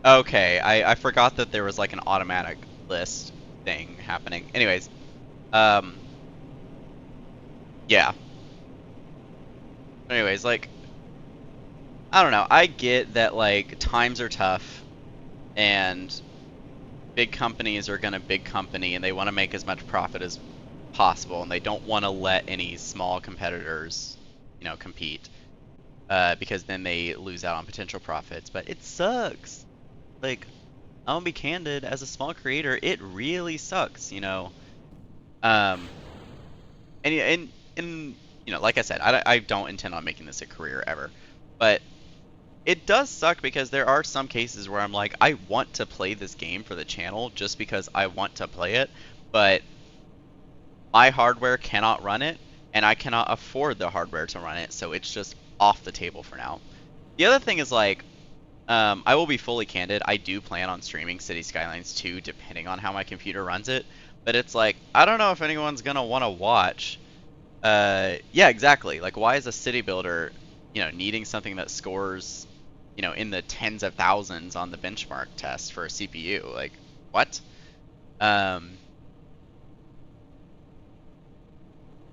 okay, I forgot that there was like an automatic list thing happening. Anyways, um, yeah. Anyways, like, I don't know. I get that like times are tough and big companies are gonna big company and they want to make as much profit as possible and they don't want to let any small competitors, compete, because then they lose out on potential profits. But it sucks. Like, I'm gonna be candid, as a small creator, it really sucks. Um, and like I said, I don't intend on making this a career ever, but it does suck because there are some cases where I'm like, I want to play this game for the channel just because I want to play it, but my hardware cannot run it, and I cannot afford the hardware to run it, so it's just off the table for now. The other thing is like, I will be fully candid. I do plan on streaming City Skylines 2 depending on how my computer runs it. But it's like, I don't know if anyone's gonna want to watch. Yeah, exactly. Like, why is a city builder, needing something that scores, in the tens of thousands on the benchmark test for a CPU? Like, what? Um,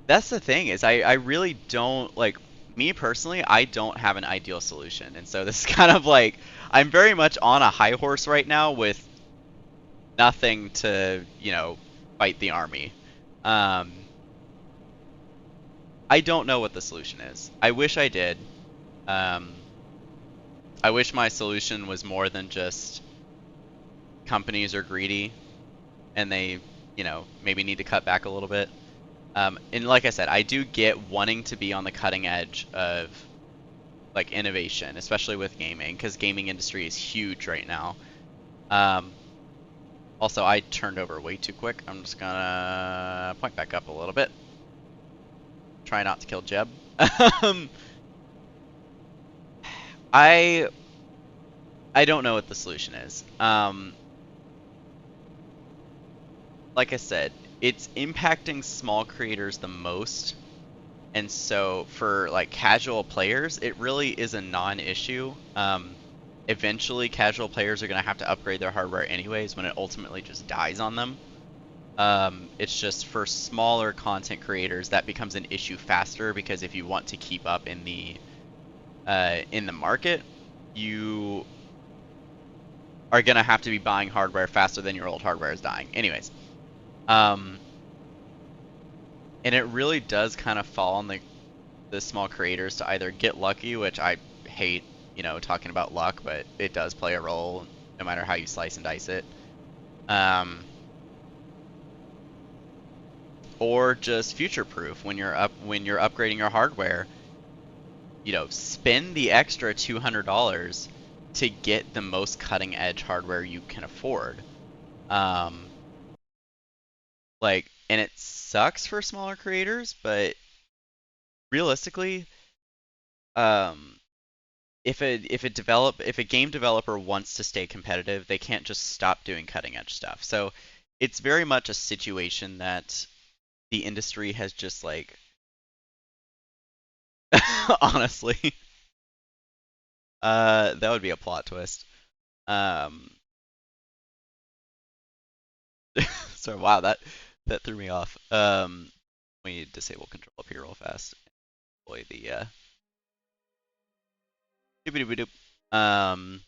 that's the thing is I really don't like me personally, I don't have an ideal solution. And so this is kind of like I'm very much on a high horse right now with nothing to, fight the army. Um, I don't know what the solution is. I wish I did. Um, I wish my solution was more than just companies are greedy and they, maybe need to cut back a little bit. And like I said, I do get wanting to be on the cutting edge of like innovation, especially with gaming, because gaming industry is huge right now. Um, Also, I turned over way too quick. I'm just gonna point back up a little bit. Try not to kill Jeb. um, I I don't know what the solution is. Like I said, it's impacting small creators the most, and so for like casual players, it really is a non-issue. Eventually, casual players are gonna have to upgrade their hardware anyways when it ultimately just dies on them. It's just for smaller content creators that becomes an issue faster because if you want to keep up in the market, you are gonna have to be buying hardware faster than your old hardware is dying. Anyways, um, and it really does kind of fall on the small creators to either get lucky, which I hate, talking about luck, but it does play a role no matter how you slice and dice it. Um, or just future proof when you're upgrading your hardware, spend the extra $200 to get the most cutting edge hardware you can afford. Um, and it sucks for smaller creators, but realistically, um, if a game developer wants to stay competitive, they can't just stop doing cutting edge stuff. So it's very much a situation that the industry has just like honestly, that would be a plot twist. Um, so wow, that threw me off. Let me disable control up here real fast. Deploy the doop. Um,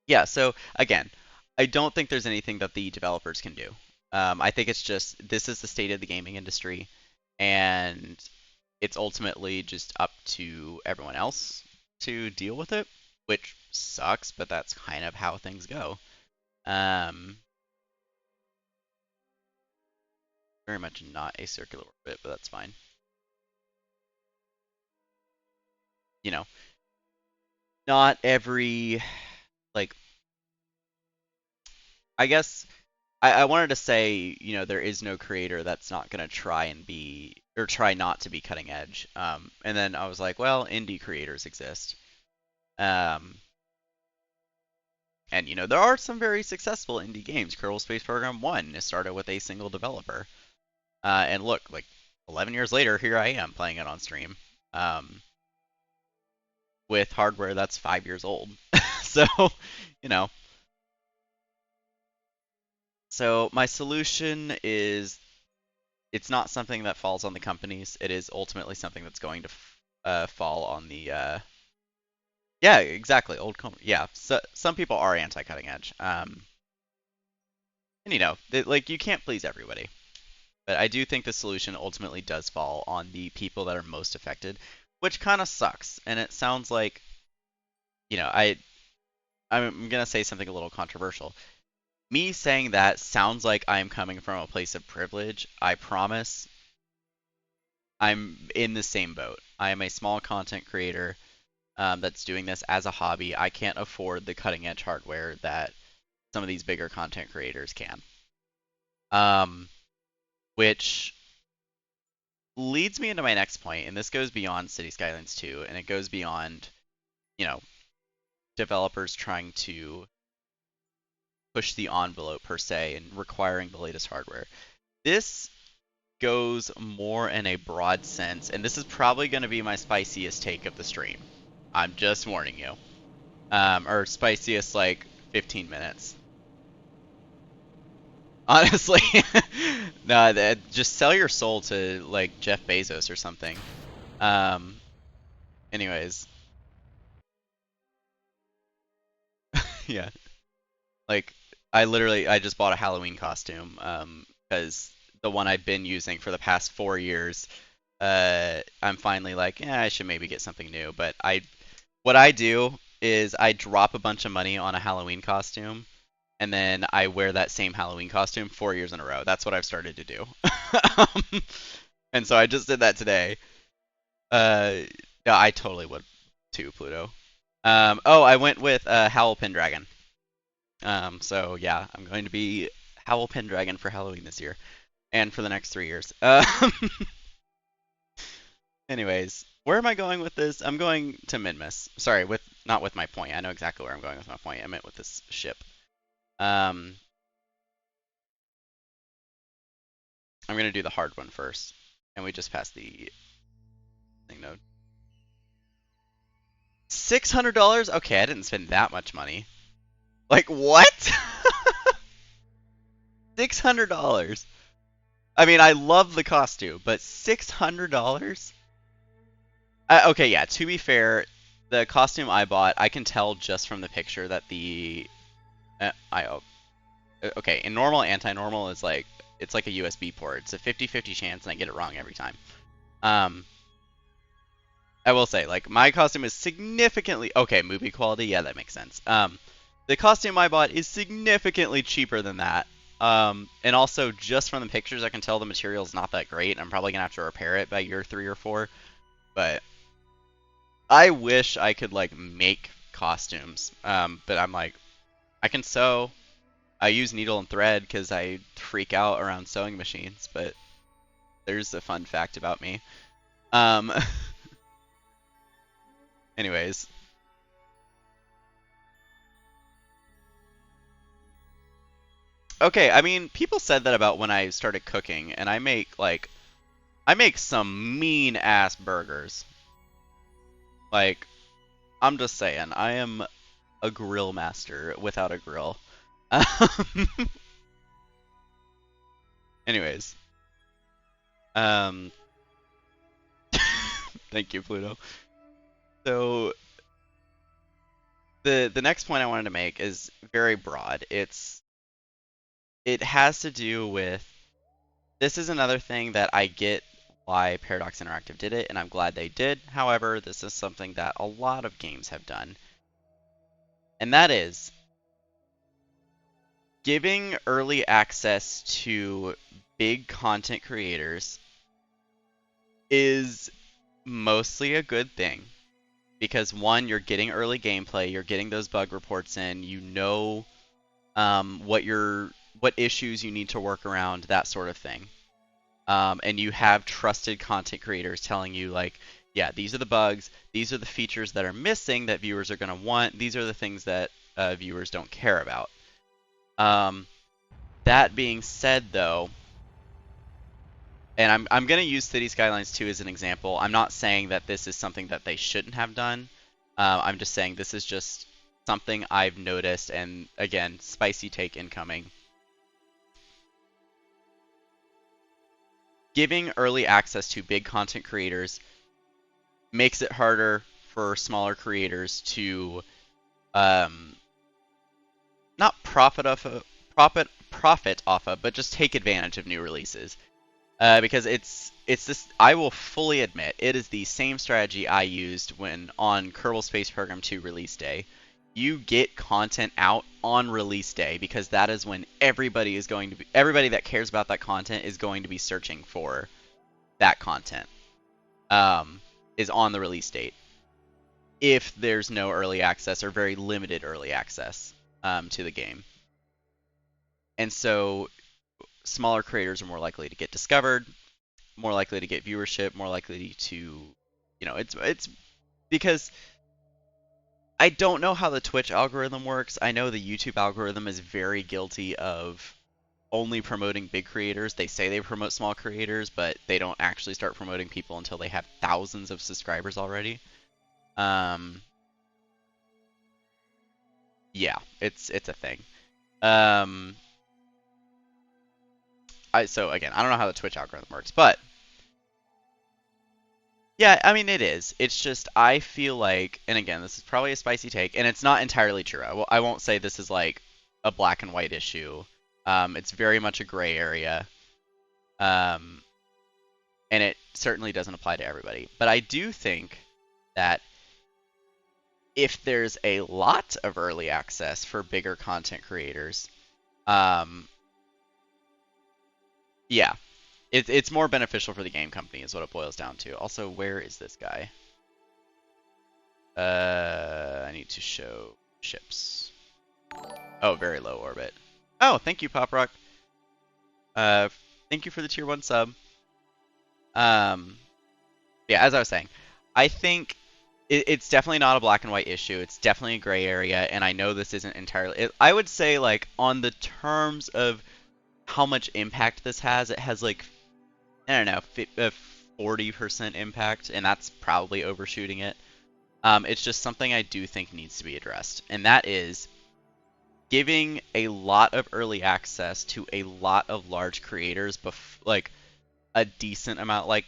yeah. So again, I don't think there's anything that the developers can do. I think it's just this is the state of the gaming industry, and it's ultimately just up to everyone else to deal with it, which sucks, but that's kind of how things go. Um, Very much not a circular orbit, but that's fine. You know, not every, like, I guess I wanted to say, there is no creator that's not going to try and be, or try not to be cutting edge. And then I was like, well, indie creators exist. Um, and, there are some very successful indie games. Kerbal Space Program 1 it started with a single developer. And look, like, 11 years later, here I am playing it on stream. With hardware that's 5 years old. So, you know. So my solution is it's not something that falls on the companies. It is ultimately something that's going to fall on the yeah, exactly, yeah. So some people are anti-cutting edge. And like you can't please everybody. But I do think the solution ultimately does fall on the people that are most affected, which kind of sucks. And it sounds like, I'm gonna say something a little controversial. Me saying that sounds like I'm coming from a place of privilege. I promise I'm in the same boat. I am a small content creator that's doing this as a hobby. I can't afford the cutting edge hardware that some of these bigger content creators can. Um, which leads me into my next point, and this goes beyond City Skylines 2, and it goes beyond, you know, developers trying to push the envelope per se and requiring the latest hardware. This goes more in a broad sense, and this is probably going to be my spiciest take of the stream. I'm just warning you. Or spiciest like 15 minutes. Honestly, no, just sell your soul to like Jeff Bezos or something. Um, Anyways, yeah, like I just bought a Halloween costume because the one I've been using for the past 4 years, I'm finally like, yeah, I should maybe get something new. But what I do is I drop a bunch of money on a Halloween costume, and then I wear that same Halloween costume 4 years in a row. That's what I've started to do. um, and so I just did that today. Yeah, I totally would too, Pluto. Oh, I went with Howl Pendragon. So yeah, I'm going to be Howl Pendragon for Halloween this year, and for the next 3 years. Anyways, where am I going with this? I'm going to Minmus. Sorry, not with my point. I know exactly where I'm going with my point. I meant with this ship. Um, I'm gonna do the hard one first, and we just passed the thing node. $600? Okay, I didn't spend that much money. Like what? $600. I mean, I love the costume, but $600? Okay, yeah. To be fair, the costume I bought, I can tell just from the picture that the okay, in normal, anti-normal is like it's like a USB port. It's a 50-50 chance, and I get it wrong every time. Um, I will say, like, my costume is significantly okay. Movie quality, yeah, that makes sense. The costume I bought is significantly cheaper than that. And also just from the pictures, I can tell the material's not that great. I'm probably gonna have to repair it by year 3 or 4. But I wish I could like make costumes. But I'm like, I can sew. I use needle and thread because I freak out around sewing machines. But there's a fun fact about me. Um, anyways. Okay, I mean, people said that about when I started cooking, and I make some mean ass burgers. Like, I'm just saying, I am a grill master without a grill. Anyways, um, thank you, Pluto. So the next point I wanted to make is very broad. It has to do with this is another thing that I get why Paradox Interactive did it, and I'm glad they did. However, this is something that a lot of games have done. and that is giving early access to big content creators is mostly a good thing because one, you're getting early gameplay, you're getting those bug reports in, you know what issues you need to work around, that sort of thing. And you have trusted content creators telling you like, yeah, these are the bugs, these are the features that are missing that viewers are going to want, these are the things that viewers don't care about. Um, that being said, though, and I'm going to use City Skylines 2 as an example. I'm not saying that this is something that they shouldn't have done. I'm just saying this is just something I've noticed, and again, spicy take incoming. Giving early access to big content creators makes it harder for smaller creators to um, not profit off of, but just take advantage of new releases. Because it's this. I will fully admit it is the same strategy I used when on Kerbal Space Program 2 release day. You get content out on release day because that is when everybody that cares about that content is going to be searching for that content. Is on the release date. If there's no early access or very limited early access to the game. And so smaller creators are more likely to get discovered, more likely to get viewership, more likely to, it's because I don't know how the Twitch algorithm works. I know the YouTube algorithm is very guilty of only promoting big creators. They say they promote small creators, but they don't actually start promoting people until they have thousands of subscribers already. Um, yeah, it's a thing. Um, so again, I don't know how the Twitch algorithm works, but yeah, I mean it is. It's just I feel like, and again, this is probably a spicy take, and it's not entirely true. I won't say this is like a black and white issue. It's very much a gray area, um, and it certainly doesn't apply to everybody. But I do think that if there's a lot of early access for bigger content creators, um, yeah, it's more beneficial for the game company is what it boils down to. Also, where is this guy? I need to show ships. Oh, very low orbit. Oh, thank you, Pop Rock. Uh, thank you for the tier 1 sub. Um, yeah, as I was saying, I think it's definitely not a black and white issue. It's definitely a gray area, and I know this isn't entirely. I would say, like, on the terms of how much impact this has, it has, like, I don't know, a 40% impact, and that's probably overshooting it. It's just something I do think needs to be addressed, and that is giving a lot of early access to a lot of large creators, like a decent amount, like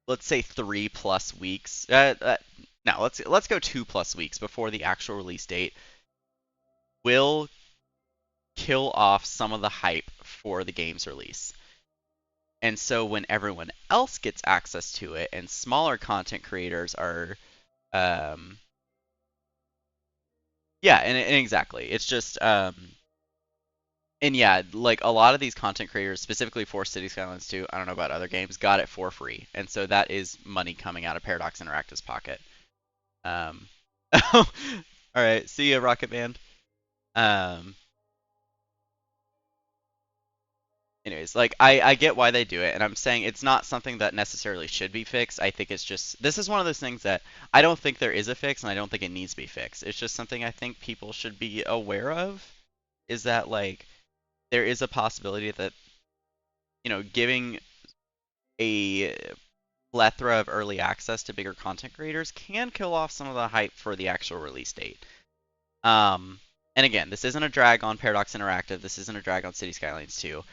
let's say 3+ weeks. No, let's go 2+ weeks before the actual release date will kill off some of the hype for the game's release. And so when everyone else gets access to it and smaller content creators are yeah, and exactly. It's just and yeah, like a lot of these content creators, specifically for City Skylines 2, I don't know about other games, got it for free, and so that is money coming out of Paradox Interactive's pocket. Um, all right, see ya, Rocket Band. Um, anyways, like I get why they do it, and I'm saying it's not something that necessarily should be fixed. I think it's just this is one of those things that I don't think there is a fix, and I don't think it needs to be fixed. It's just something I think people should be aware of. Is that like there is a possibility that giving a plethora of early access to bigger content creators can kill off some of the hype for the actual release date. And again, this isn't a drag on Paradox Interactive. This isn't a drag on City Skylines 2.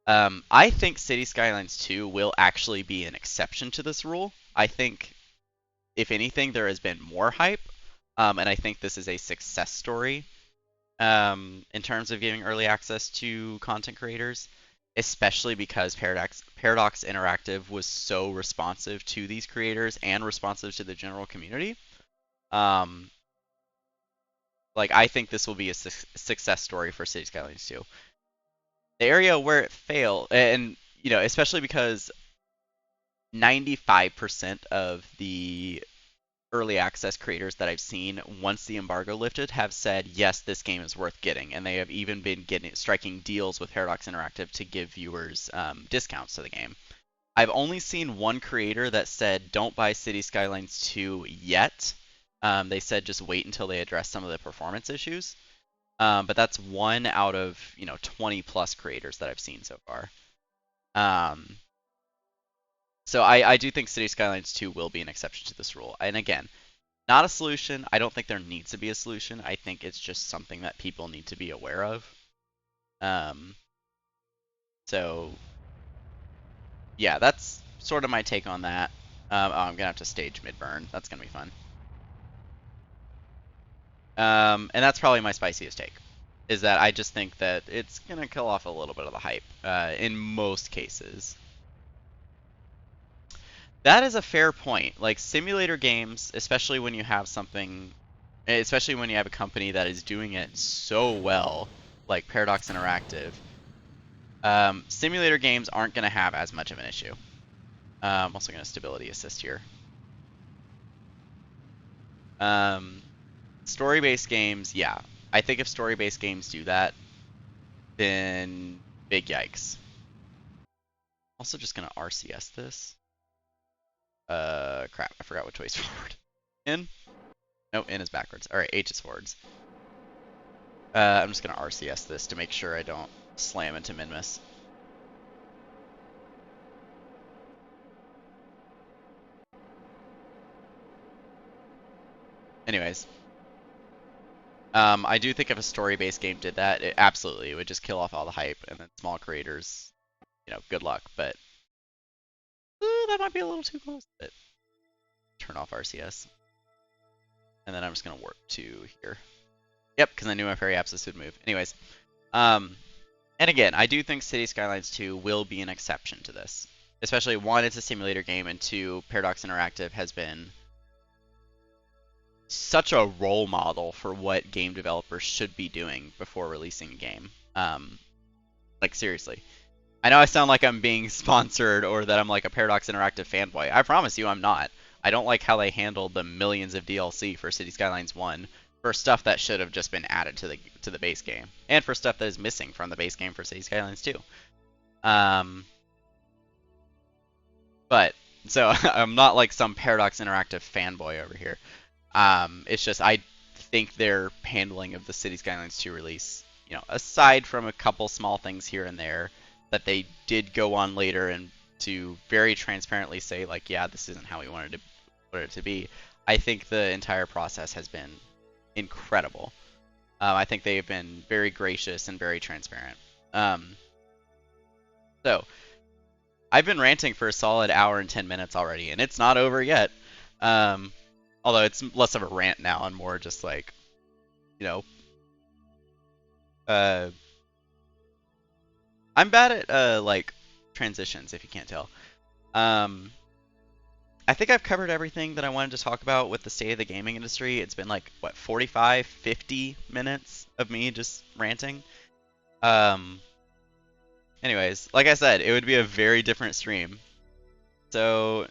I think City Skylines 2 will actually be an exception to this rule. I think, if anything, there has been more hype, and I think this is a success story in terms of giving early access to content creators, especially because Paradox Interactive was so responsive to these creators and responsive to the general community. Um, Like, I think this will be a success story for City Skylines 2. The area where it failed, and especially because 95% of the early access creators that I've seen, once the embargo lifted, have said yes, this game is worth getting, and they have even been striking deals with Paradox Interactive to give viewers discounts to the game. I've only seen one creator that said don't buy City Skylines 2 yet. They said just wait until they address some of the performance issues. But that's one out of 20 plus creators that I've seen so far. Um, so I do think City Skylines 2 will be an exception to this rule. And again, not a solution. I don't think there needs to be a solution. I think it's just something that people need to be aware of. Um, so yeah, that's sort of my take on that. I'm gonna have to stage mid-burn. That's gonna be fun. And that's probably my spiciest take, is that I just think that it's gonna kill off a little bit of the hype in most cases. That is a fair point. Like simulator games, especially when you have especially when you have a company that is doing it so well, like Paradox Interactive, simulator games aren't going to have as much of an issue. I'm also going to stability assist here. Story-based games, yeah. I think if story-based games do that, then big yikes. Also just going to RCS this. Crap, I forgot what choice forward. In? No, in is backwards. Alright, H is forwards. I'm just going to RCS this to make sure I don't slam into min-miss. Anyways. I do think if a story-based game did that, it would just kill off all the hype, and then small creators, good luck. But that might be a little too close. But turn off RCS. And then I'm just going to warp to here. Yep, because I knew my Fairy Abscess would move. Anyways. And again, I do think City Skylines 2 will be an exception to this. Especially, one, it's a simulator game, and two, Paradox Interactive has been such a role model for what game developers should be doing before releasing a game. Like, seriously. I know I sound like I'm being sponsored or that I'm like a Paradox Interactive fanboy. I promise you I'm not. I don't like how they handled the millions of DLC for City Skylines 1 for stuff that should have just been added to the base game, and for stuff that is missing from the base game for City Skylines 2. But so I'm not like some Paradox Interactive fanboy over here. It's just I think their handling of the City Skylines 2 release, aside from a couple small things here and there that they did go on later and to very transparently say like, yeah, this isn't how we wanted it to be. I think the entire process has been incredible. I think they've been very gracious and very transparent. So I've been ranting for a solid hour and 10 minutes already, and it's not over yet. Although it's less of a rant now and more just like, I'm bad at like transitions, if you can't tell. I think I've covered everything that I wanted to talk about with the state of the gaming industry. It's been like, what, 45, 50 minutes of me just ranting. Anyways, like I said, it would be a very different stream. So,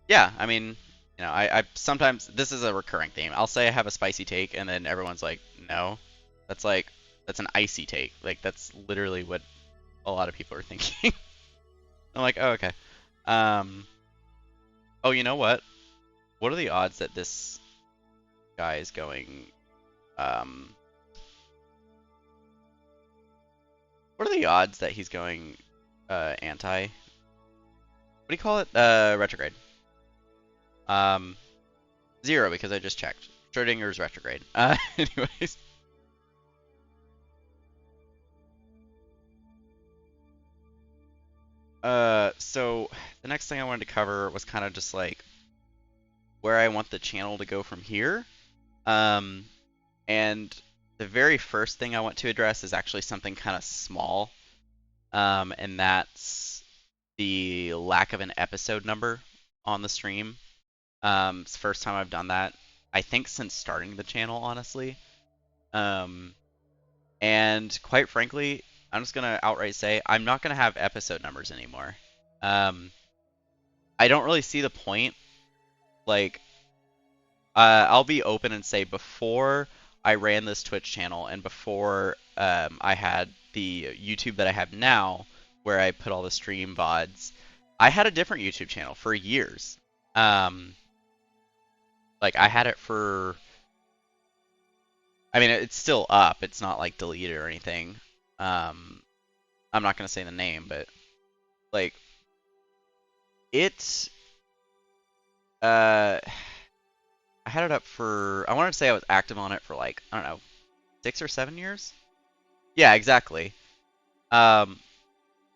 yeah, I mean, I sometimes, this is a recurring theme. I'll say I have a spicy take, and then everyone's like, no. That's an icy take. Like, that's literally what a lot of people are thinking. I'm like, oh, okay. Oh, you know what? What are the odds that this guy is going, what are the odds that he's going, anti? What do you call it? Retrograde. 0 because I just checked. Schrodinger's retrograde. Anyways. So the next thing I wanted to cover was kind of just like where I want the channel to go from here. And the very first thing I want to address is actually something kind of small. And that's the lack of an episode number on the stream. It's the first time I've done that I think since starting the channel, honestly. Um, and quite frankly, I'm just gonna outright say I'm not gonna have episode numbers anymore. Um, I don't really see the point. Like, I'll be open and say before I ran this Twitch channel and before I had the YouTube that I have now, where I put all the stream VODs, I had a different YouTube channel for years. Um, like I had it for, I mean, it's still up. It's not like deleted or anything. Um, I'm not gonna say the name, but like it, uh, I had it up for, I want to say I was active on it for like, I don't know, 6 or 7 years. Yeah, exactly. Um,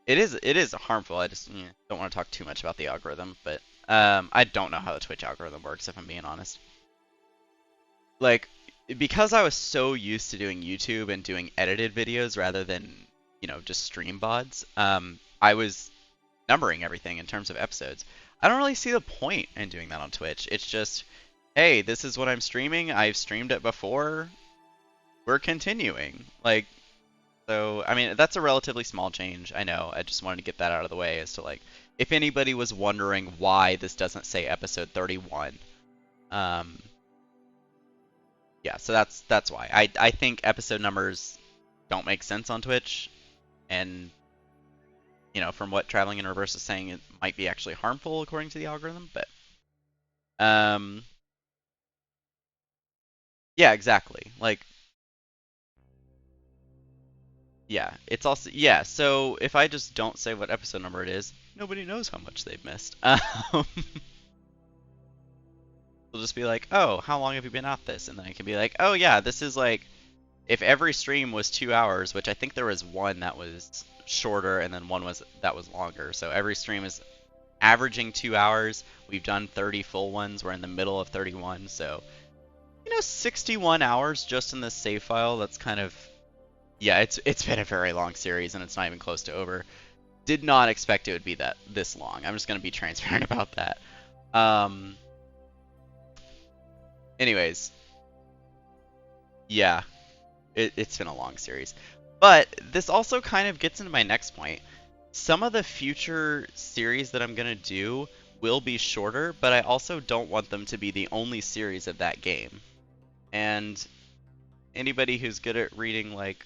it is harmful. I just don't want to talk too much about the algorithm, but I don't know how the Twitch algorithm works if I'm being honest. Like because I was so used to doing YouTube and doing edited videos rather than, just stream VODs, I was numbering everything in terms of episodes. I don't really see the point in doing that on Twitch. It's just, hey, this is what I'm streaming. I've streamed it before. We're continuing. Like, so, I mean, that's a relatively small change. I know. I just wanted to get that out of the way as to like, if anybody was wondering why this doesn't say episode 31. Um, yeah, so that's why. I think episode numbers don't make sense on Twitch, and from what Traveling in Reverse is saying, it might be actually harmful according to the algorithm. But um, yeah, exactly. Like, yeah, it's also yeah. So if I just don't say what episode number it is, nobody knows how much they've missed. They'll just be like, oh, how long have you been at this? And then I can be like, oh yeah, this is like, if every stream was 2 hours, which I think there was one that was shorter and then one that was longer. So every stream is averaging 2 hours. We've done 30 full ones. We're in the middle of 31. So, 61 hours just in this save file. That's kind of, yeah, it's been a very long series and it's not even close to over. Did not expect it would be this long. I'm just going to be transparent about that. Anyways, yeah, it's been a long series. But this also kind of gets into my next point. Some of the future series that I'm going to do will be shorter, but I also don't want them to be the only series of that game. And anybody who's good at reading, like,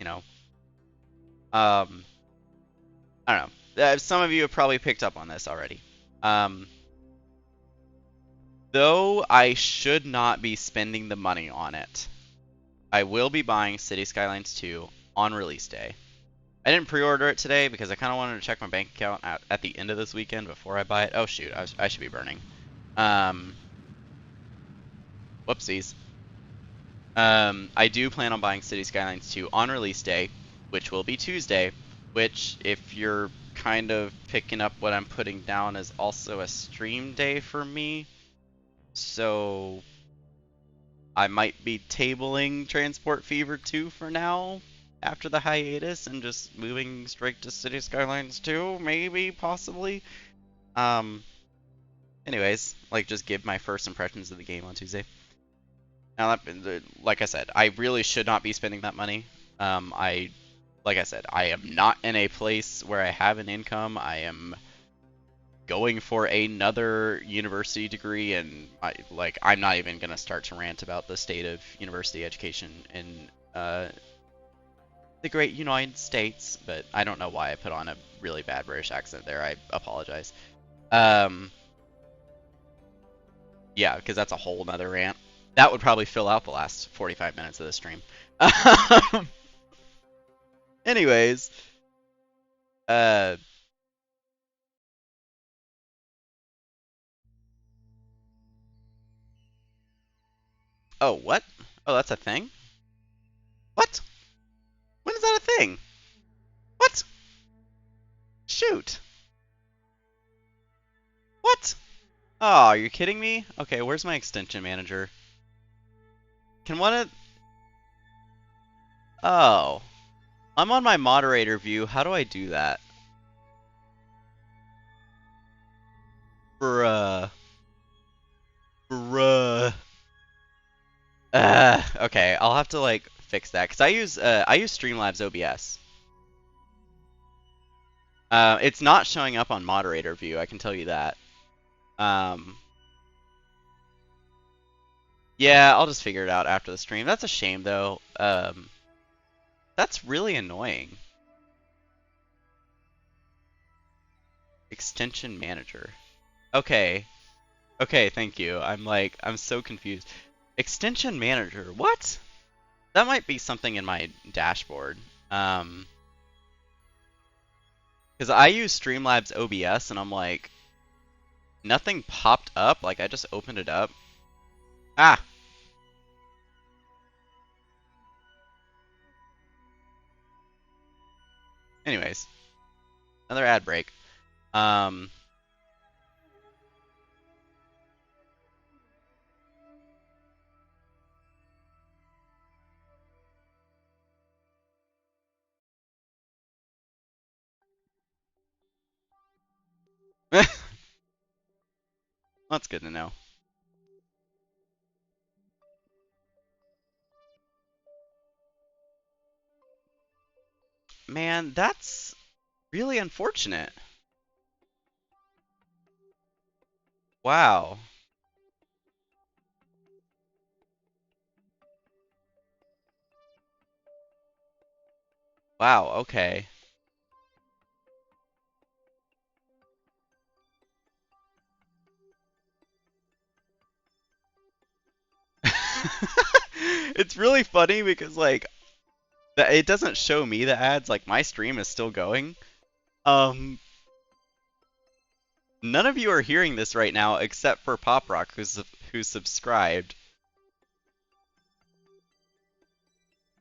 I don't know. Some of you have probably picked up on this already. Though I should not be spending the money on it, I will be buying City Skylines 2 on release day. I didn't pre-order it today because I kind of wanted to check my bank account at the end of this weekend before I buy it. Oh shoot, I should be burning. Whoopsies. I do plan on buying City Skylines 2 on release day, which will be Tuesday, which, if you're kind of picking up what I'm putting down, is also a stream day for me. So I might be tabling Transport Fever 2 for now after the hiatus and just moving straight to City Skylines 2, maybe, possibly. Anyways, like, just give my first impressions of the game on Tuesday. Now, like I said, I really should not be spending that money. Like I said, I am not in a place where I have an income. I am going for another university degree, and I'm not even gonna start to rant about the state of university education in the great United States. But I don't know why I put on a really bad British accent there. I apologize. Yeah, because that's a whole nother rant. That would probably fill out the last 45 minutes of the stream. Anyways, oh, what? Oh, that's a thing? What? When is that a thing? What? Shoot. What? Oh, you're kidding me? Okay, where's my extension manager? Can one of... Oh. I'm on my moderator view. How do I do that? Bruh. Bruh. Okay, I'll have to like fix that because I use Streamlabs OBS. It's not showing up on moderator view, I can tell you that. Um, yeah, I'll just figure it out after the stream. That's a shame though. That's really annoying. Extension manager. Okay. Okay, thank you. I'm so confused. Extension manager. What? That might be something in my dashboard. Because I use Streamlabs OBS and I'm like, nothing popped up. Like I just opened it up. Ah. Anyways, another ad break. Um. That's good to know. Man, that's really unfortunate. Wow. Wow, okay. It's really funny because like it doesn't show me the ads, like my stream is still going. Um None of you are hearing this right now except for Pop Rock who's subscribed.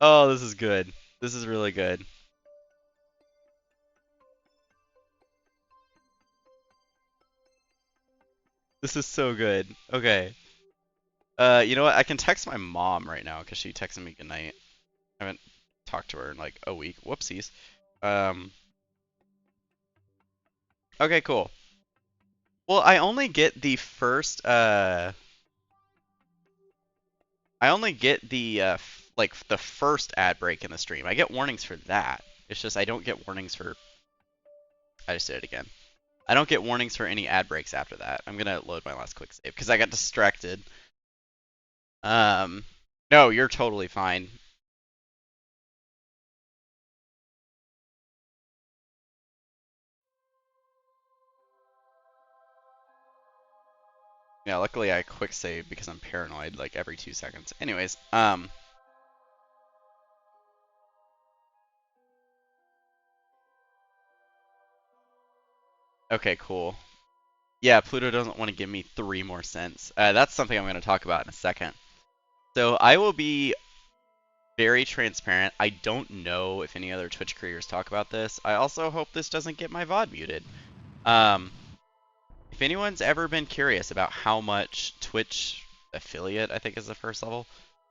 Oh, this is good. This is really good. This is so good. Okay. You know what? I can text my mom right now because she texted me goodnight. I haven't talked to her in like a week. Whoopsies. Um, okay, cool. Well, I only get the like the first ad break in the stream. I get warnings for that. It's just I don't get warnings for. I just did it again. I don't get warnings for any ad breaks after that. I'm gonna load my last quick save because I got distracted. Um, no, you're totally fine. Yeah, luckily I quick save because I'm paranoid like every 2 seconds. Anyways, okay, cool. Yeah, Pluto doesn't want to give me 3 more cents. That's something I'm going to talk about in a second. So I will be very transparent. I don't know if any other Twitch creators talk about this. I also hope this doesn't get my VOD muted. Um, if anyone's ever been curious about how much Twitch affiliate, I think is the first level,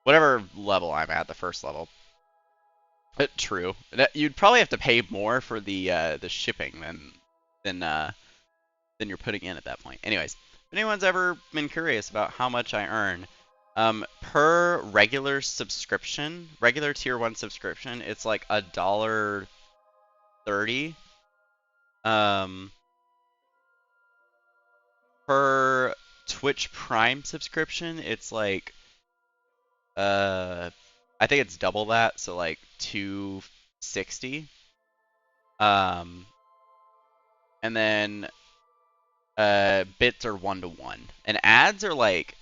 whatever level I'm at, the first level. True. You'd probably have to pay more for the shipping than you're putting in at that point. Anyways, if anyone's ever been curious about how much I earn, per regular subscription, regular tier 1 subscription, it's like $1.30. Um, per Twitch Prime subscription, it's like I think it's double that, so like 260. Um, and then bits are 1 to 1, and ads are like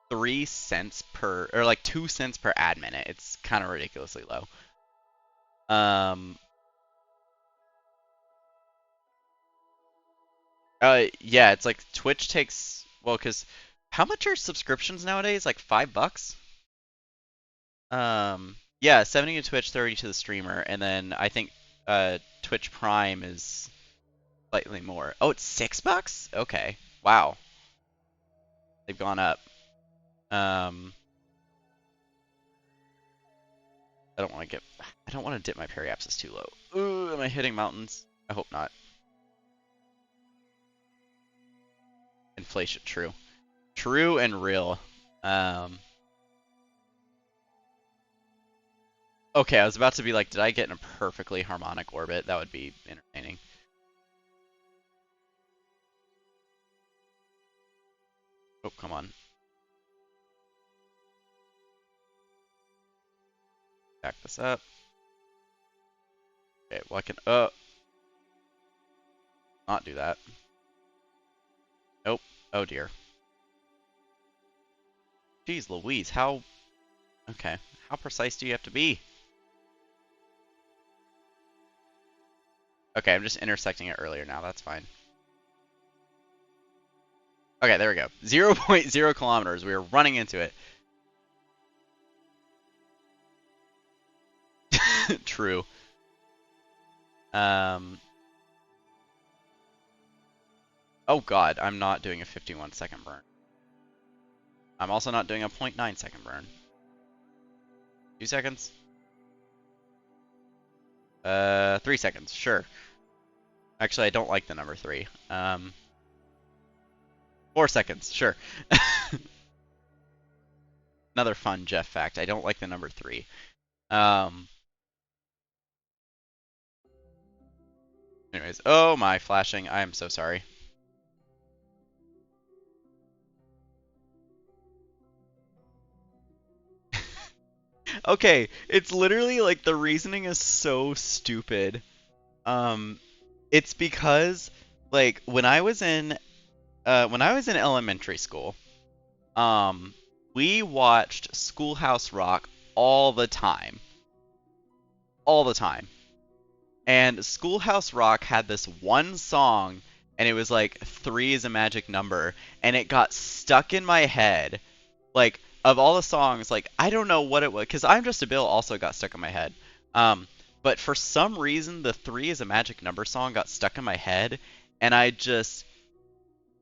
3 cents per, or like 2 cents per ad minute. It's kind of ridiculously low. Um, yeah, it's like Twitch takes, well, because how much are subscriptions nowadays? Like $5? Yeah, 70 to Twitch, 30 to the streamer, and then I think Twitch Prime is slightly more. Oh, it's $6? Okay, wow, they've gone up. Um, I don't want to dip my periapsis too low. Ooh, am I hitting mountains? I hope not. Inflation, true. True and real. Um, Okay, I was about to be like, did I get in a perfectly harmonic orbit? That would be entertaining. Oh, come on. Back this up. Okay, well I can, not do that. Nope. Oh dear. Jeez Louise, how, okay. How precise do you have to be? Okay, I'm just intersecting it earlier now, that's fine. Okay, there we go. 0.0 kilometers, we were running into it. True. Um, oh god, I'm not doing a 51-second burn. I'm also not doing a 0.9-second burn. 2 seconds? 3 seconds, sure. Actually, I don't like the number 3. 4 seconds, sure. Another fun Jeff fact, I don't like the number 3. Anyways, oh my, flashing, I am so sorry. Okay, it's literally like the reasoning is so stupid. Um, it's because like when I was in elementary school, um, we watched Schoolhouse Rock all the time. All the time. And Schoolhouse Rock had this one song, and it was like 3 is a magic number, and it got stuck in my head. Like, of all the songs, like, I don't know what it was, because I'm Just a Bill also got stuck in my head. Um, but for some reason, the 3 is a magic number song got stuck in my head, and I just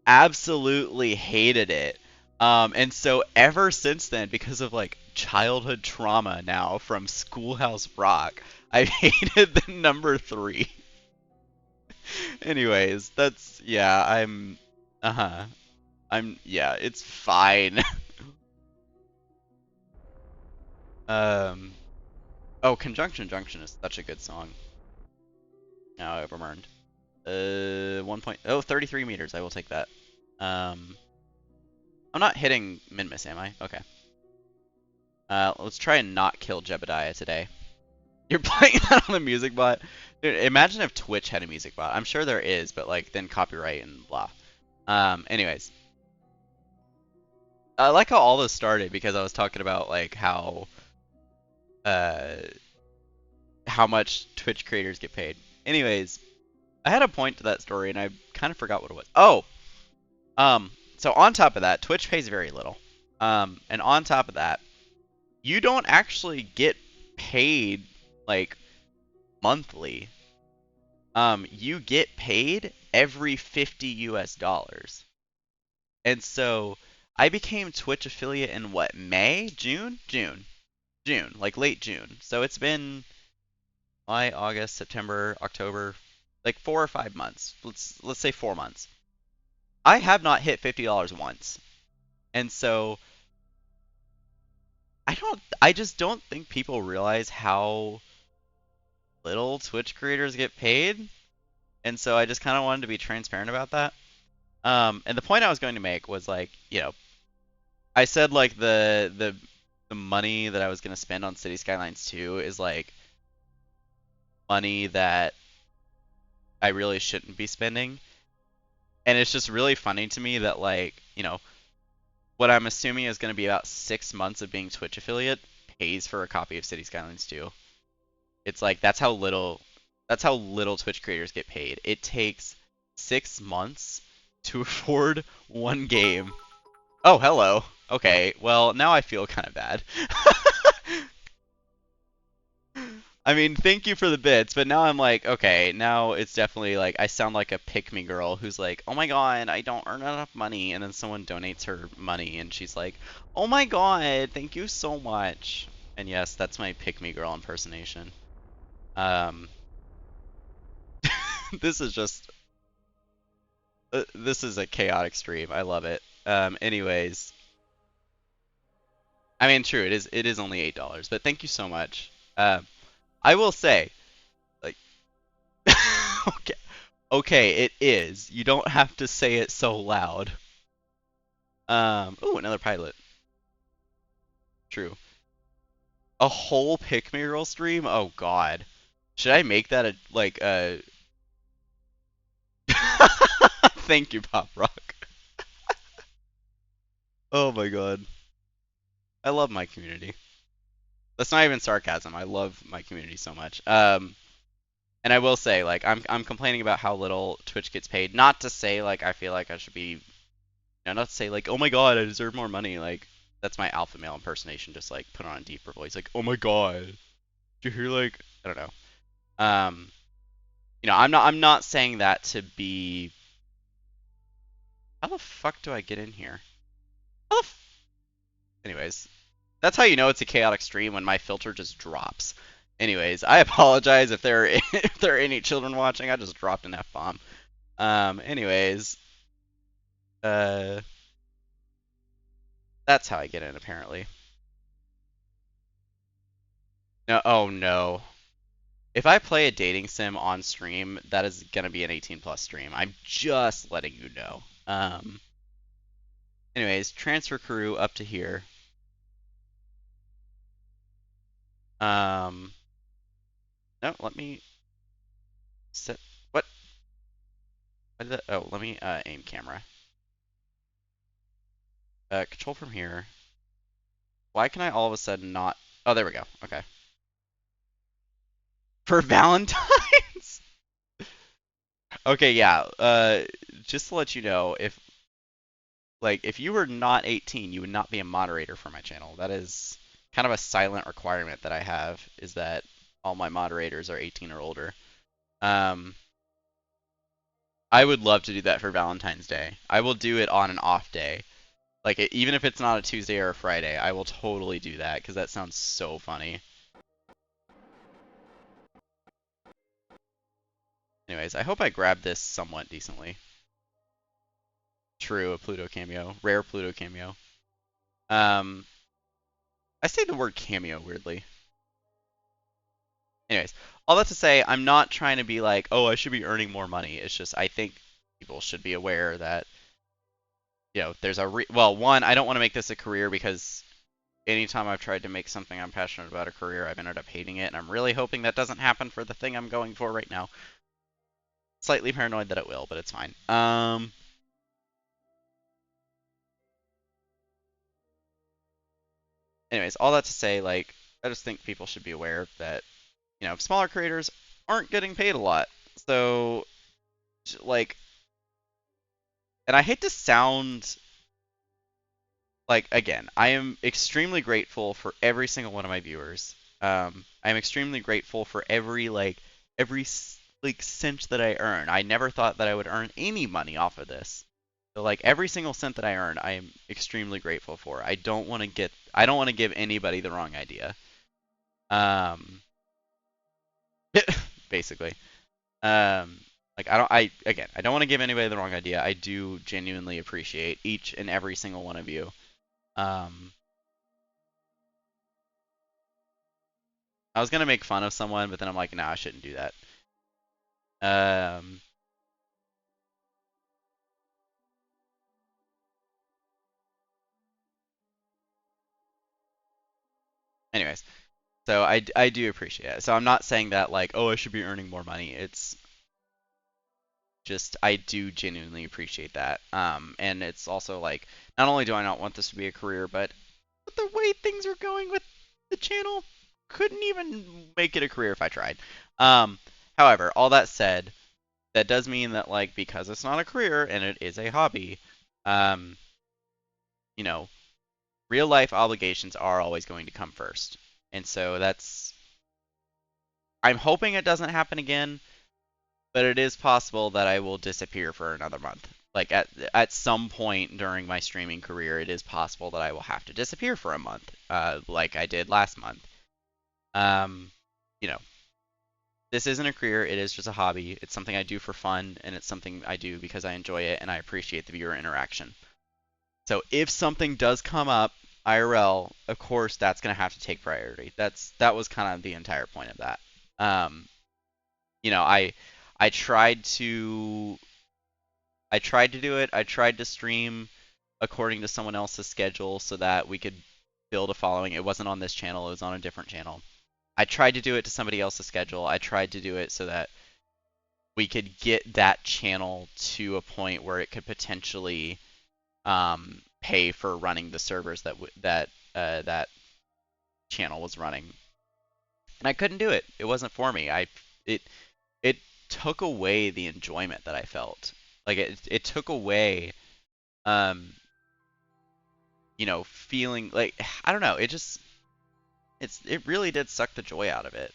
absolutely hated it. And so ever since then, because of like childhood trauma now from Schoolhouse Rock, I've hated the number 3. Anyways, that's yeah, uh-huh. Yeah, it's fine. Um oh, Conjunction Junction is such a good song. Now I've earned 1 point, oh, 33 meters. I will take that. Um I'm not hitting min miss, am I? Okay. Let's try and not kill Jebediah today. You're playing that on the music bot? Dude, imagine if Twitch had a music bot. I'm sure there is, but like then copyright and blah. Anyways. I like how all this started because I was talking about like uh how much Twitch creators get paid. Anyways, I had a point to that story and I kind of forgot what it was. Oh, so on top of that, Twitch pays very little. And on top of that, you don't actually get paid like monthly. You get paid every 50 US dollars. And so I became Twitch affiliate in what, May? June? June, like late June. So it's been July, August, September, October, like 4 or 5 months. Let's say 4 months. I have not hit $50 once. And so I just don't think people realize how little Twitch creators get paid. And so I just kind of wanted to be transparent about that. And the point I was going to make was like, I said like the money that I was gonna spend on City Skylines 2 is like money that I really shouldn't be spending. And it's just really funny to me that like, what I'm assuming is gonna be about 6 months of being Twitch affiliate pays for a copy of City Skylines 2. It's like that's how little Twitch creators get paid. It takes 6 months to afford one game. Oh, hello. Okay, well, now I feel kind of bad. I mean, thank you for the bits, but now I'm like, okay, now it's definitely like I sound like a pick me girl who's like, oh my god, I don't earn enough money, and then someone donates her money, and she's like, oh my god, thank you so much. And yes, that's my pick me girl impersonation. Um, this is just, this is a chaotic stream. I love it. Anyways, I mean, true, it is only $8, but thank you so much. Uh, I will say, like, okay, okay, it is. You don't have to say it so loud. Oh, another pilot. True. A whole pick me roll stream? Oh God. Should I make that a like a? Thank you, Pop Rock. Oh my God. I love my community. That's not even sarcasm. I love my community so much. And I will say, like, I'm complaining about how little Twitch gets paid. Not to say like I feel like I should be, not to say like, oh my God, I deserve more money. Like, that's my alpha male impersonation, just like put on a deeper voice. Like, oh my God, did you hear like, I don't know. I'm not saying that to be. How the fuck do I get in here? How the Anyways, that's how you know it's a chaotic stream when my filter just drops. Anyways, I apologize if there are, if there are any children watching. I just dropped an F-bomb. Anyways, uh, that's how I get in apparently. No, oh no. If I play a dating sim on stream, that is gonna be an 18 plus stream. I'm just letting you know. Anyways, transfer crew up to here. No, let me set. What? What did that? Oh, let me aim camera. Control from here. Why can I all of a sudden not? Oh, there we go. Okay. For Valentine's? Okay, yeah. Just to let you know, if you were not 18, you would not be a moderator for my channel. That is kind of a silent requirement that I have, is that all my moderators are 18 or older. I would love to do that for Valentine's Day. I will do it on an off day. Like, even if it's not a Tuesday or a Friday, I will totally do that, because that sounds so funny. Anyways, I hope I grabbed this somewhat decently. True, a Pluto cameo. Rare Pluto cameo. I say the word cameo weirdly. Anyways, all that to say, I'm not trying to be like, oh, I should be earning more money. It's just, I think people should be aware that, there's well, one, I don't want to make this a career, because anytime I've tried to make something I'm passionate about a career, I've ended up hating it, and I'm really hoping that doesn't happen for the thing I'm going for right now. Slightly paranoid that it will, but it's fine. Anyways, all that to say, like, I just think people should be aware that, smaller creators aren't getting paid a lot. So, like, and I hate to sound like, again, I am extremely grateful for every single one of my viewers. I'm extremely grateful for every cent that I earn. I never thought that I would earn any money off of this. So like every single cent that I earn, I am extremely grateful for. I don't want to give anybody the wrong idea. Basically. Like I don't want to give anybody the wrong idea. I do genuinely appreciate each and every single one of you. I was gonna make fun of someone, but then I'm like, nah, I shouldn't do that. Anyways, so I do appreciate it. So I'm not saying that like, oh, I should be earning more money. It's just I do genuinely appreciate that. And it's also like, not only do I not want this to be a career, but the way things are going with the channel, couldn't even make it a career if I tried. However, all that said, that does mean that like because it's not a career and it is a hobby, um, you know, real life obligations are always going to come first. And so I'm hoping it doesn't happen again, but it is possible that I will disappear for another month. Like at some point during my streaming career, it is possible that I will have to disappear for a month, like I did last month. Um, you know, this isn't a career, it is just a hobby. It's something I do for fun, and it's something I do because I enjoy it and I appreciate the viewer interaction. So if something does come up, IRL, of course, that's gonna have to take priority. That was kind of the entire point of that. Um, you know, I tried to I tried to do it. I tried to stream according to someone else's schedule so that we could build a following. It wasn't on this channel, it was on a different channel. I tried to do it to somebody else's schedule. I tried to do it so that we could get that channel to a point where it could potentially pay for running the servers that channel was running. And I couldn't do it. It wasn't for me. It it took away the enjoyment that I felt. Like it took away um feeling like I don't know, it really did suck the joy out of it.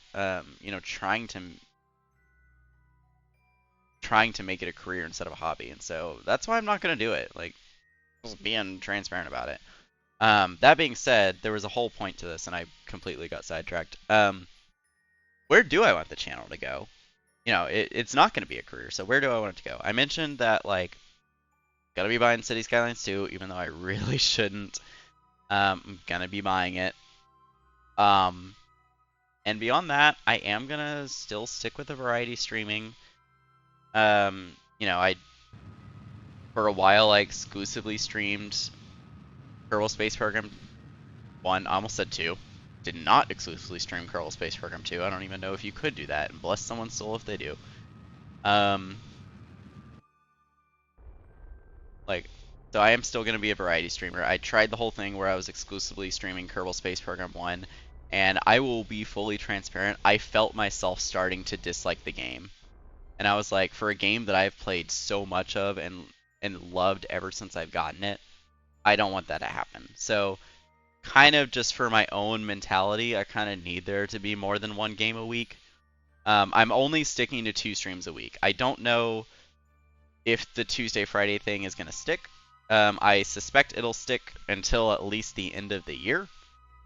Trying to make it a career instead of a hobby. And so that's why I'm not going to do it. Like, just being transparent about it. That being said, there was a whole point to this, and I completely got sidetracked. Where do I want the channel to go? It's not going to be a career, so where do I want it to go? I mentioned that, like, gotta be buying City Skylines 2, even though I really shouldn't. I'm gonna be buying it. And beyond that, I am gonna still stick with the variety streaming. I for a while I exclusively streamed Kerbal Space Program 1. I almost said 2. Did not exclusively stream Kerbal Space Program 2. I don't even know if you could do that. And bless someone's soul if they do. So I am still going to be a variety streamer. I tried the whole thing where I was exclusively streaming Kerbal Space Program 1, and I will be fully transparent. I felt myself starting to dislike the game. And I was like, for a game that I've played so much of and loved ever since I've gotten it, I don't want that to happen. So kind of just for my own mentality, I kind of need there to be more than one game a week. I'm only sticking to 2 streams a week. I don't know if the Tuesday, Friday thing is going to stick. I suspect it'll stick until at least the end of the year.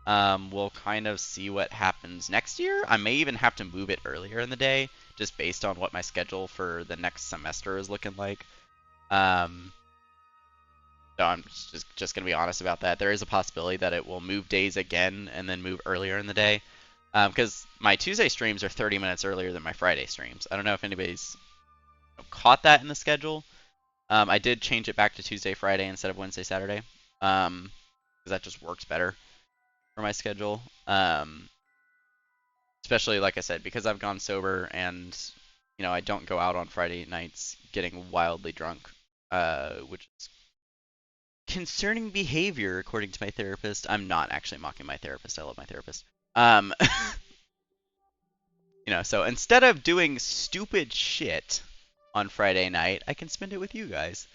We'll kind of see what happens next year. I may even have to move it earlier in the day, just based on what my schedule for the next semester is looking like. So I'm just going to be honest about that. There is a possibility that it will move days again and then move earlier in the day. Because my Tuesday streams are 30 minutes earlier than my Friday streams. I don't know if anybody's caught that in the schedule. I did change it back to Tuesday, Friday instead of Wednesday, Saturday. Because that just works better for my schedule. Especially, like I said, because I've gone sober and, I don't go out on Friday nights getting wildly drunk, which is concerning behavior, according to my therapist. I'm not actually mocking my therapist. I love my therapist. So instead of doing stupid shit on Friday night, I can spend it with you guys.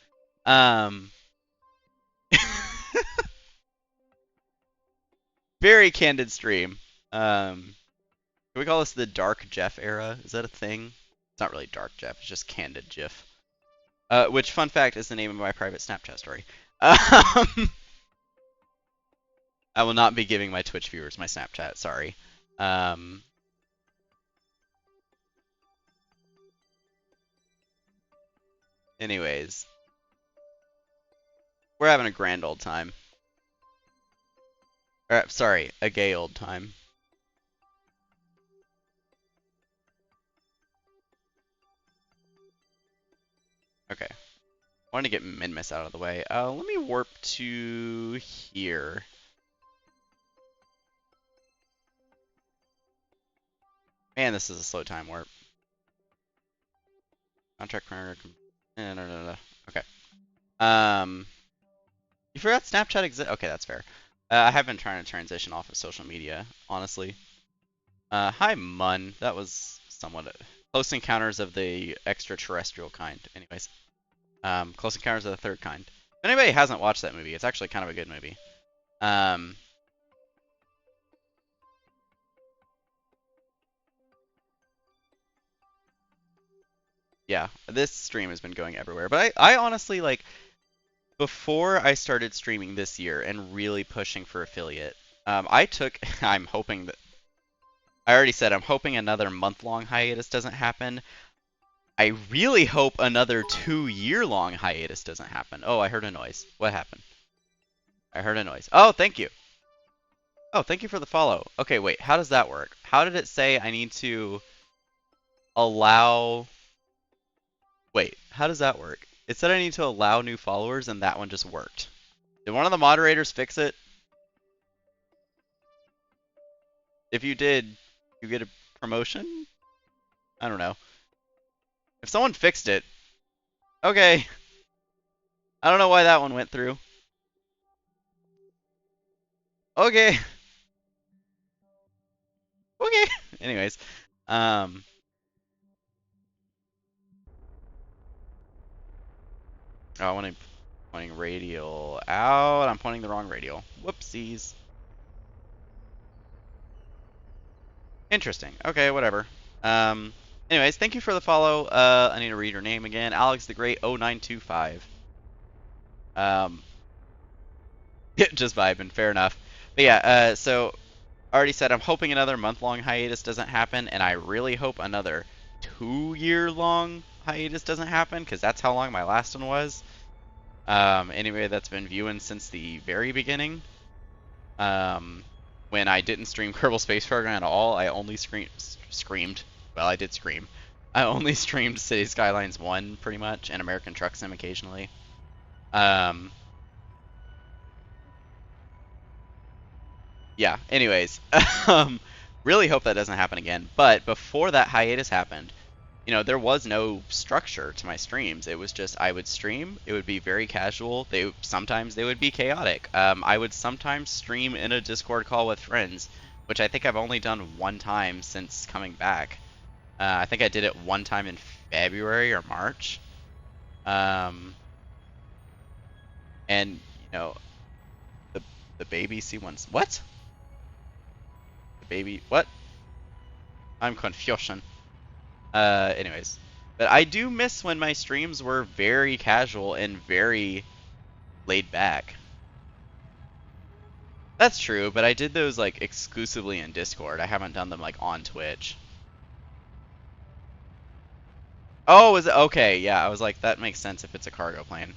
Very candid stream. Can we call this the Dark Jeff era? Is that a thing? It's not really Dark Jeff, it's just Candid Jeff. Which, fun fact, is the name of my private Snapchat story. I will not be giving my Twitch viewers my Snapchat, sorry. Anyways. We're having a grand old time. Sorry, a gay old time. Okay. I want to get Minmus out of the way. Let me warp to here. Man, this is a slow time warp. Contract partner. No. Okay. You forgot Snapchat exists? Okay, that's fair. I have been trying to transition off of social media, honestly. Hi, Mun. That was somewhat Close Encounters of the Extraterrestrial Kind. Anyways. Close Encounters of the Third Kind. If anybody hasn't watched that movie, it's actually kind of a good movie. Yeah, this stream has been going everywhere. But I honestly, like, before I started streaming this year and really pushing for affiliate, I'm hoping that, I already said, I'm hoping another month-long hiatus doesn't happen. I really hope another 2-year-long hiatus doesn't happen. Oh, I heard a noise. What happened? I heard a noise. Oh, thank you. Oh, thank you for the follow. Okay, wait, how does that work? How did it say I need to allow... Wait, how does that work? It said I need to allow new followers, and that one just worked. Did one of the moderators fix it? If you did, you get a promotion? I don't know. If someone fixed it, okay. I don't know why that one went through. Okay. Okay. Anyways, um, oh, I want to pointing radial out. I'm pointing the wrong radial. Whoopsies. Interesting. Okay, whatever. Um, anyways, thank you for the follow. I need to read your name again. Alex the Great 0925. Um, just vibing. Fair enough. But yeah, so already said I'm hoping another month-long hiatus doesn't happen, and I really hope another 2-year-long hiatus doesn't happen, because that's how long my last one was. Anyway, that's been viewing since the very beginning. When I didn't stream Kerbal Space Program at all, I only screamed. Well, I did scream. I only streamed City Skylines 1 pretty much, and American Truck Sim occasionally. Yeah, anyways. Really hope that doesn't happen again. But before that hiatus happened, there was no structure to my streams. It was just I would stream. It would be very casual. Sometimes they would be chaotic. I would sometimes stream in a Discord call with friends, which I think I've only done one time since coming back. I think I did it one time in February or March. And the the baby C1's what? The baby what? I'm confusion. Anyways. But I do miss when my streams were very casual and very laid back. That's true, but I did those like exclusively in Discord. I haven't done them like on Twitch. Oh, is it okay? Yeah, I was like, that makes sense if it's a cargo plane.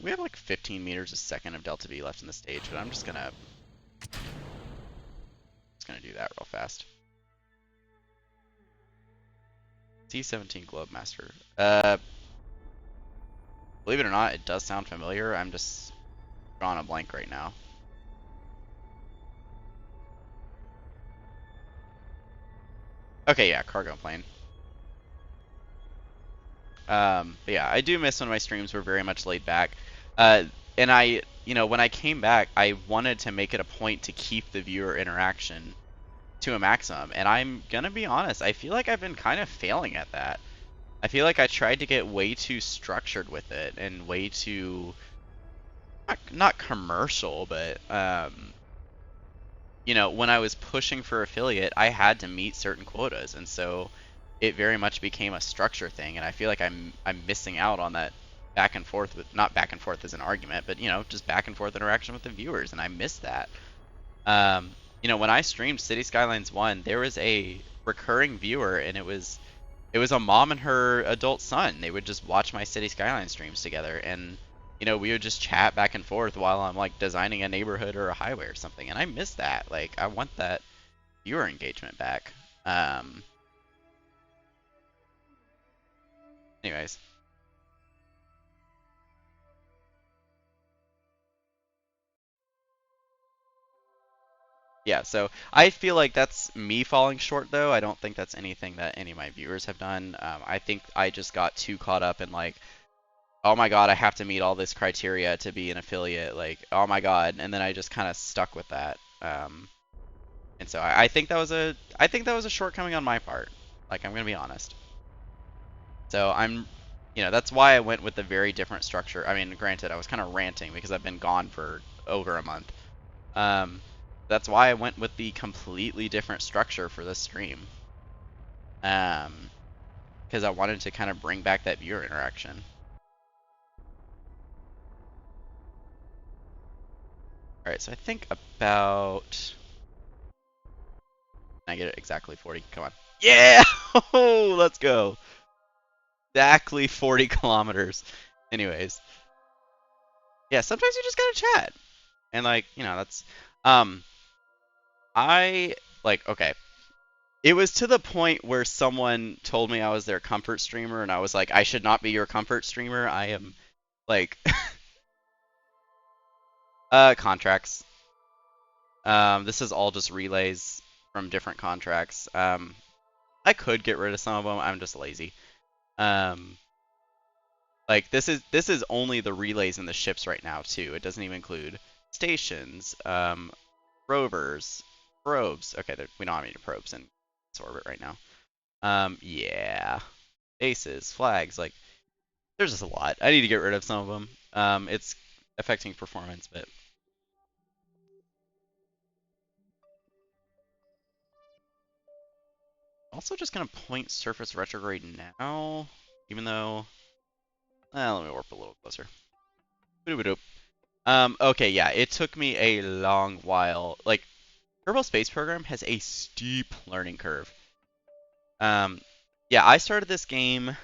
We have like 15 meters a second of delta V left in the stage, but I'm just gonna do that real fast. C-17 Globemaster. Believe it or not, it does sound familiar. I'm just drawing a blank right now. Okay, yeah, cargo plane. But yeah, I do miss when my streams were very much laid back. And when I came back, I wanted to make it a point to keep the viewer interaction to a maximum. And I'm gonna be honest, I feel like I've been kind of failing at that. I feel like I tried to get way too structured with it and way too, not commercial, but when I was pushing for affiliate, I had to meet certain quotas, and so it very much became a structure thing, and I feel like I'm missing out on that back and forth with, not back and forth as an argument, but just back and forth interaction with the viewers, and I miss that. When I streamed City Skylines 1, there was a recurring viewer, and it was a mom and her adult son. They would just watch my City Skylines streams together, and we would just chat back and forth while I'm like designing a neighborhood or a highway or something, and I miss that. Like, I want that viewer engagement back. Anyways. Yeah, so I feel like that's me falling short, though. I don't think that's anything that any of my viewers have done. I think I just got too caught up in like, oh my god, I have to meet all this criteria to be an affiliate. Like, oh my god, and then I just kind of stuck with that. And so I think that was a shortcoming on my part. Like, I'm gonna be honest. So that's why I went with a very different structure. I mean, granted, I was kind of ranting because I've been gone for over a month. That's why I went with the completely different structure for this stream. Because I wanted to kind of bring back that viewer interaction. All right, so I think about. Can I get it exactly 40? Come on. Yeah! Let's go. Exactly 40 kilometers. Anyways, yeah, sometimes you just gotta chat. And like, that's um I like okay. It was to the point where someone told me I was their comfort streamer and I was like, I should not be your comfort streamer. I am like contracts. This is all just relays from different contracts. I could get rid of some of them. I'm just lazy. Um like this is only the relays and the ships right now too. It doesn't even include stations, rovers, probes. Okay, we don't have any probes in its orbit right now. Yeah, bases, flags, like there's just a lot. I need to get rid of some of them. It's affecting performance, but also just gonna point surface retrograde now, even though, let me warp a little closer. Okay, yeah, it took me a long while. Like, Kerbal Space Program has a steep learning curve. Um, yeah, I started this game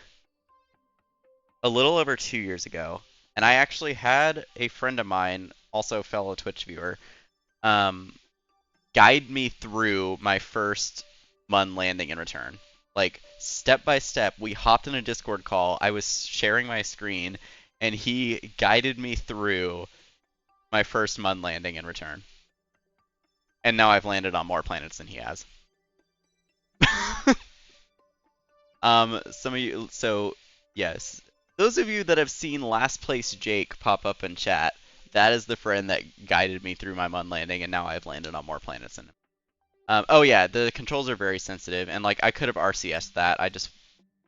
a little over 2 years ago, and I actually had a friend of mine, also fellow Twitch viewer, um, guide me through my first Mun landing and return. Like, step by step, we hopped in a Discord call, I was sharing my screen, and he guided me through my first Mun landing and return. And now I've landed on more planets than he has. Some of you, so yes, those of you that have seen Last Place Jake pop up in chat, that is the friend that guided me through my Mun landing, and now I've landed on more planets than him. Oh yeah, the controls are very sensitive, and like I could have RCS'd that.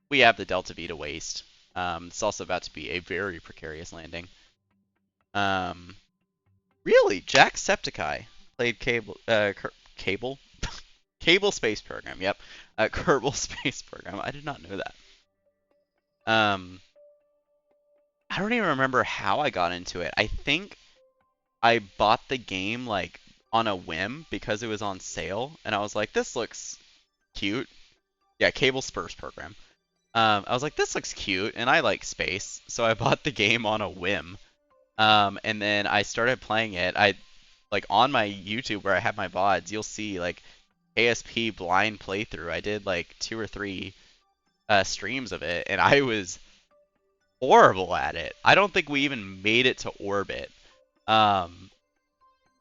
We have the Delta V to waste. It's also about to be a very precarious landing. Really, Jacksepticeye played Cable, Cable Space Program. Yep, Kerbal Space Program. I did not know that. I don't even remember how I got into it. I think I bought the game like on a whim because it was on sale, and I was like, this looks cute. Yeah, Cable Spurs Program. I was like, this looks cute, and I like space, so I bought the game on a whim. And then I started playing it. I like on my YouTube where I have my VODs, you'll see like ASP blind playthrough. I did like 2 or 3 streams of it, and I was horrible at it. I don't think we even made it to orbit.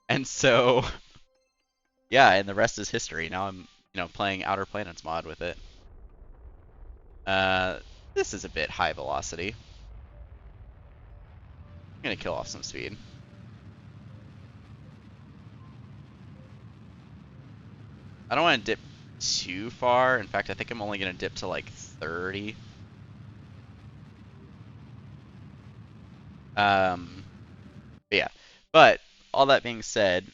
And so yeah, and the rest is history. Now I'm, playing Outer Planets mod with it. Uh, this is a bit high velocity. I'm gonna kill off some speed. I don't want to dip too far. In fact, I think I'm only gonna dip to like 30. But yeah. But all that being said,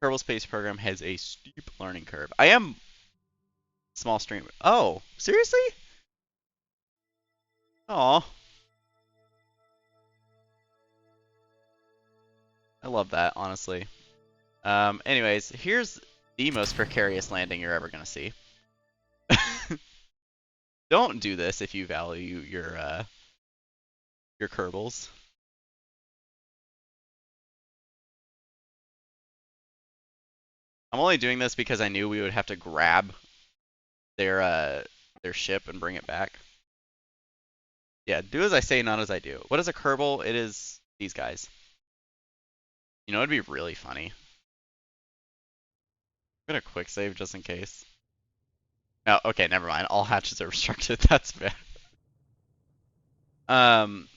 Kerbal Space Program has a steep learning curve. I am small stream. Oh, seriously? Oh, I love that, honestly. Anyways, here's the most precarious landing you're ever gonna see. Don't do this if you value your Kerbals. I'm only doing this because I knew we would have to grab their ship and bring it back. Yeah, do as I say, not as I do. What is a Kerbal? It is these guys. You know, it'd be really funny. I'm gonna quick save just in case. Oh, okay, never mind. All hatches are restricted. That's bad. Um,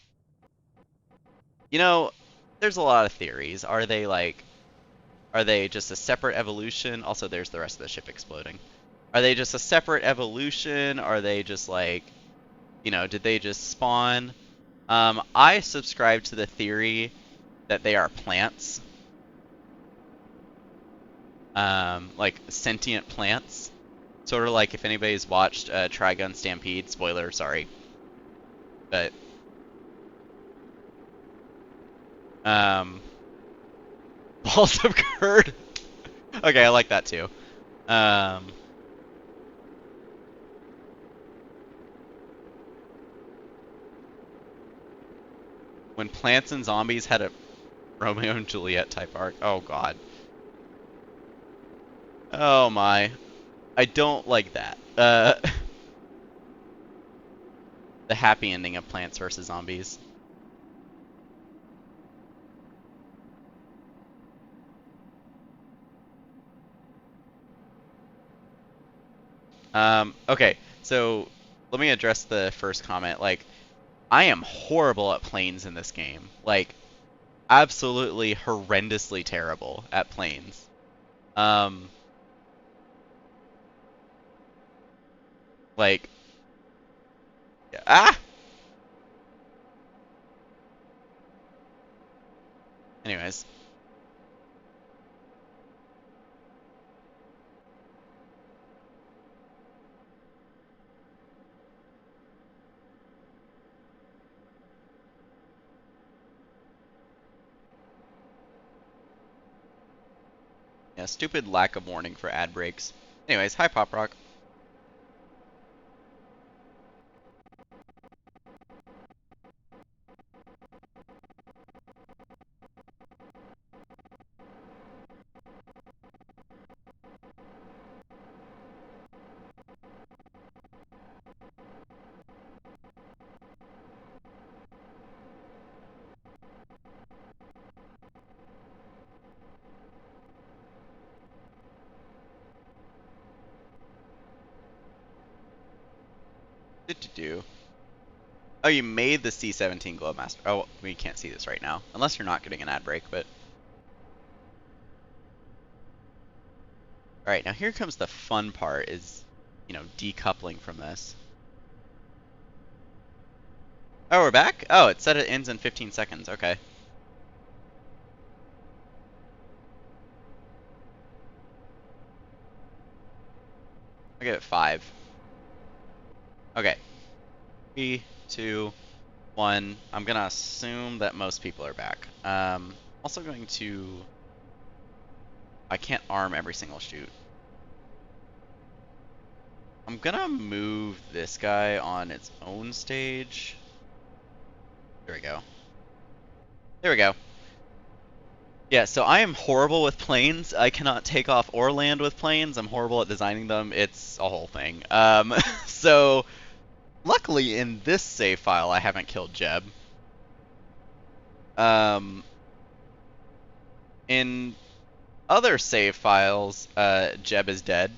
there's a lot of theories. Are they just a separate evolution? Also, there's the rest of the ship exploding. Are they just a separate evolution? Are they just like, did they just spawn? I subscribe to the theory that they are plants. Like sentient plants. Sort of like if anybody's watched Trigun Stampede, spoiler, sorry. But, balls of curd. Okay, I like that too. Um, when Plants and Zombies had a Romeo and Juliet type arc. Oh god. Oh my. I don't like that. The happy ending of Plants vs Zombies. Okay, so let me address the first comment. Like, I am horrible at planes in this game. Like, absolutely horrendously terrible at planes. Um, like, ah! Anyways. Yeah, stupid lack of warning for ad breaks. Anyways, hi Pop Rock. Do. Oh, you made the C-17 Glowmaster. Oh, we can't see this right now. Unless you're not getting an ad break, but... Alright, now here comes the fun part, is, you know, decoupling from this. Oh, we're back? Oh, it said it ends in 15 seconds. Okay. I'll give it 5. Okay. 3, 2, 1. I'm gonna assume that most people are back. Also going to... I can't arm every single shoot. I'm gonna move this guy on its own stage. There we go. There we go. Yeah, so I am horrible with planes. I cannot take off or land with planes. I'm horrible at designing them. It's a whole thing. So luckily in this save file I haven't killed Jeb. In other save files, Jeb is dead.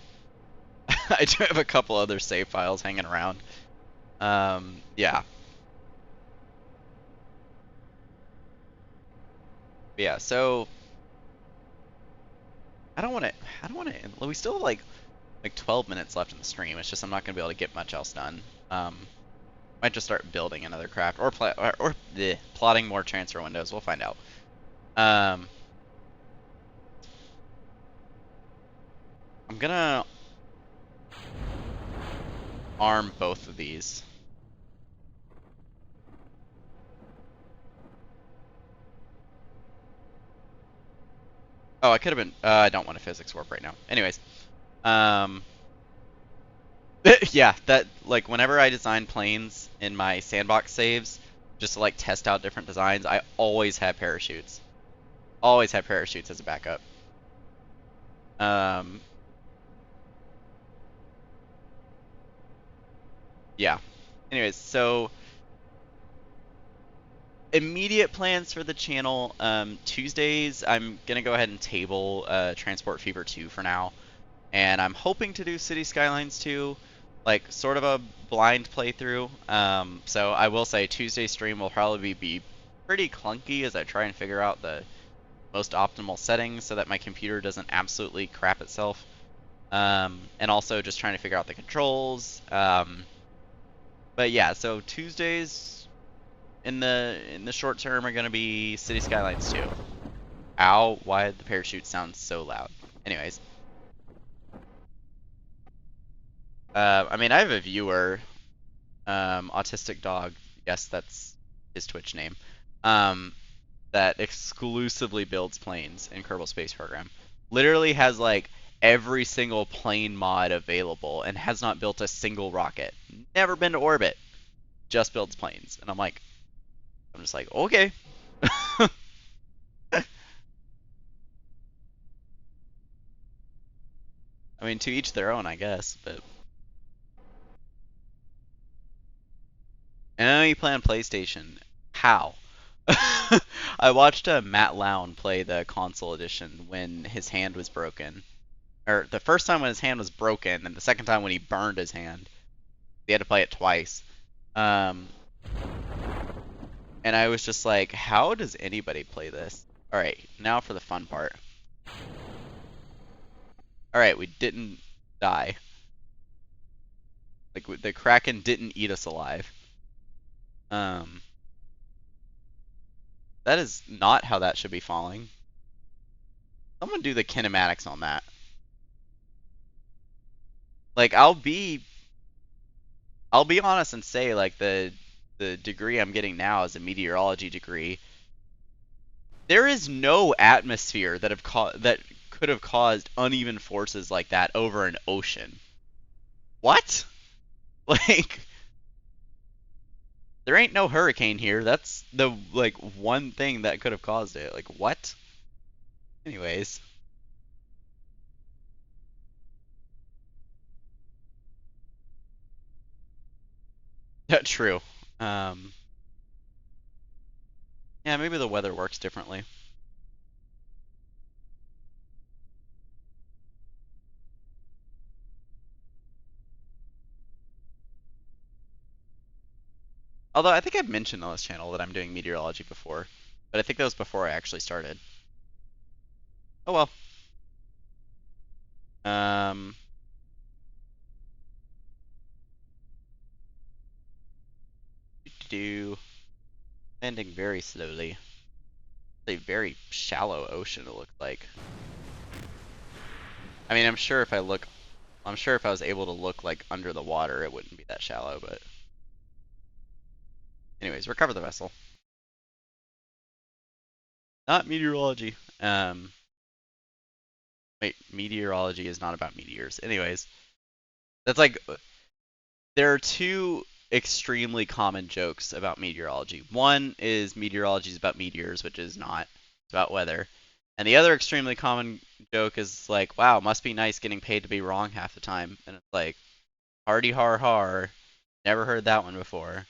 I do have a couple other save files hanging around. Yeah. But yeah, so I don't want to. We still have like 12 minutes left in the stream. It's just I'm not gonna be able to get much else done. Might just start building another craft or plotting more transfer windows. We'll find out. I'm gonna arm both of these. Oh, I could have been. I don't want a physics warp right now. Anyways, yeah, that like whenever I design planes in my sandbox saves, just to like test out different designs, I always have parachutes. Always have parachutes as a backup. Yeah. Anyways, so immediate plans for the channel. Tuesdays, I'm gonna go ahead and table Transport Fever 2 for now, and I'm hoping to do City Skylines 2, like sort of a blind playthrough. So I will say Tuesday stream will probably be pretty clunky as I try and figure out the most optimal settings so that my computer doesn't absolutely crap itself. And also just trying to figure out the controls. But yeah, so Tuesdays in the short term are gonna be City Skylines 2. Ow, why did the parachute sound so loud? Anyways. I mean, I have a viewer, Autistic Dog, yes, that's his Twitch name, that exclusively builds planes in Kerbal Space Program. Literally has like every single plane mod available and has not built a single rocket. Never been to orbit. Just builds planes. And I'm like, I'm just like, okay. I mean, to each their own, I guess, but. And I know you play on PlayStation. How? I watched Matt Lown play the console edition when his hand was broken. Or the first time when his hand was broken, and the second time when he burned his hand. He had to play it twice. Um, and I was just like, how does anybody play this? Alright, now for the fun part. Alright, we didn't die. Like, the Kraken didn't eat us alive. Um, that is not how that should be falling. Someone do the kinematics on that. Like, I'll be honest and say, like, the degree I'm getting now is a meteorology degree. There is no atmosphere that could have caused uneven forces like that over an ocean. What? Like, there ain't no hurricane here. That's the like one thing that could have caused it. Like, what? Anyways, that's true. Um, yeah, maybe the weather works differently. Although I think I've mentioned on this channel that I'm doing meteorology before, but I think that was before I actually started. Oh well. Um, do landing very slowly. It's a very shallow ocean, it looks like. I mean, I'm sure if I was able to look like under the water, it wouldn't be that shallow, but anyways, recover the vessel. Not meteorology. Wait, meteorology is not about meteors. Anyways, that's like there are two extremely common jokes about meteorology. One is meteorology is about meteors, which is not. It's about weather. And the other extremely common joke is like, wow, must be nice getting paid to be wrong half the time. And it's like, hardy har har. Never heard that one before.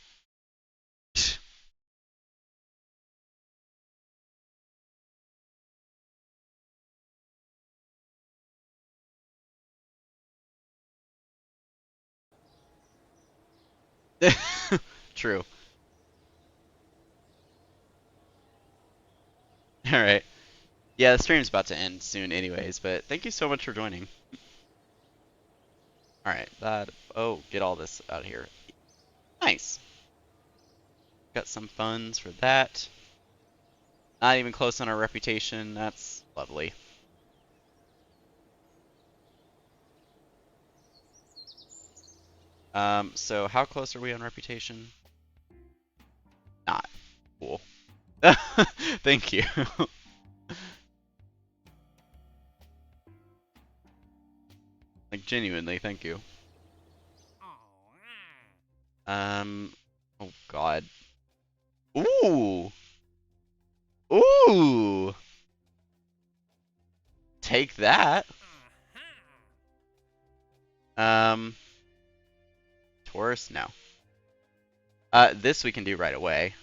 True. All right. Yeah, the stream's about to end soon anyways, but thank you so much for joining. All right. Oh, get all this out of here. Nice. Got some funds for that. Not even close on our reputation. That's lovely. So how close are we on reputation? Not. Cool. Thank you. Like genuinely, thank you. Um, oh God. Ooh. Ooh. Take that. Um, Taurus, no. This we can do right away.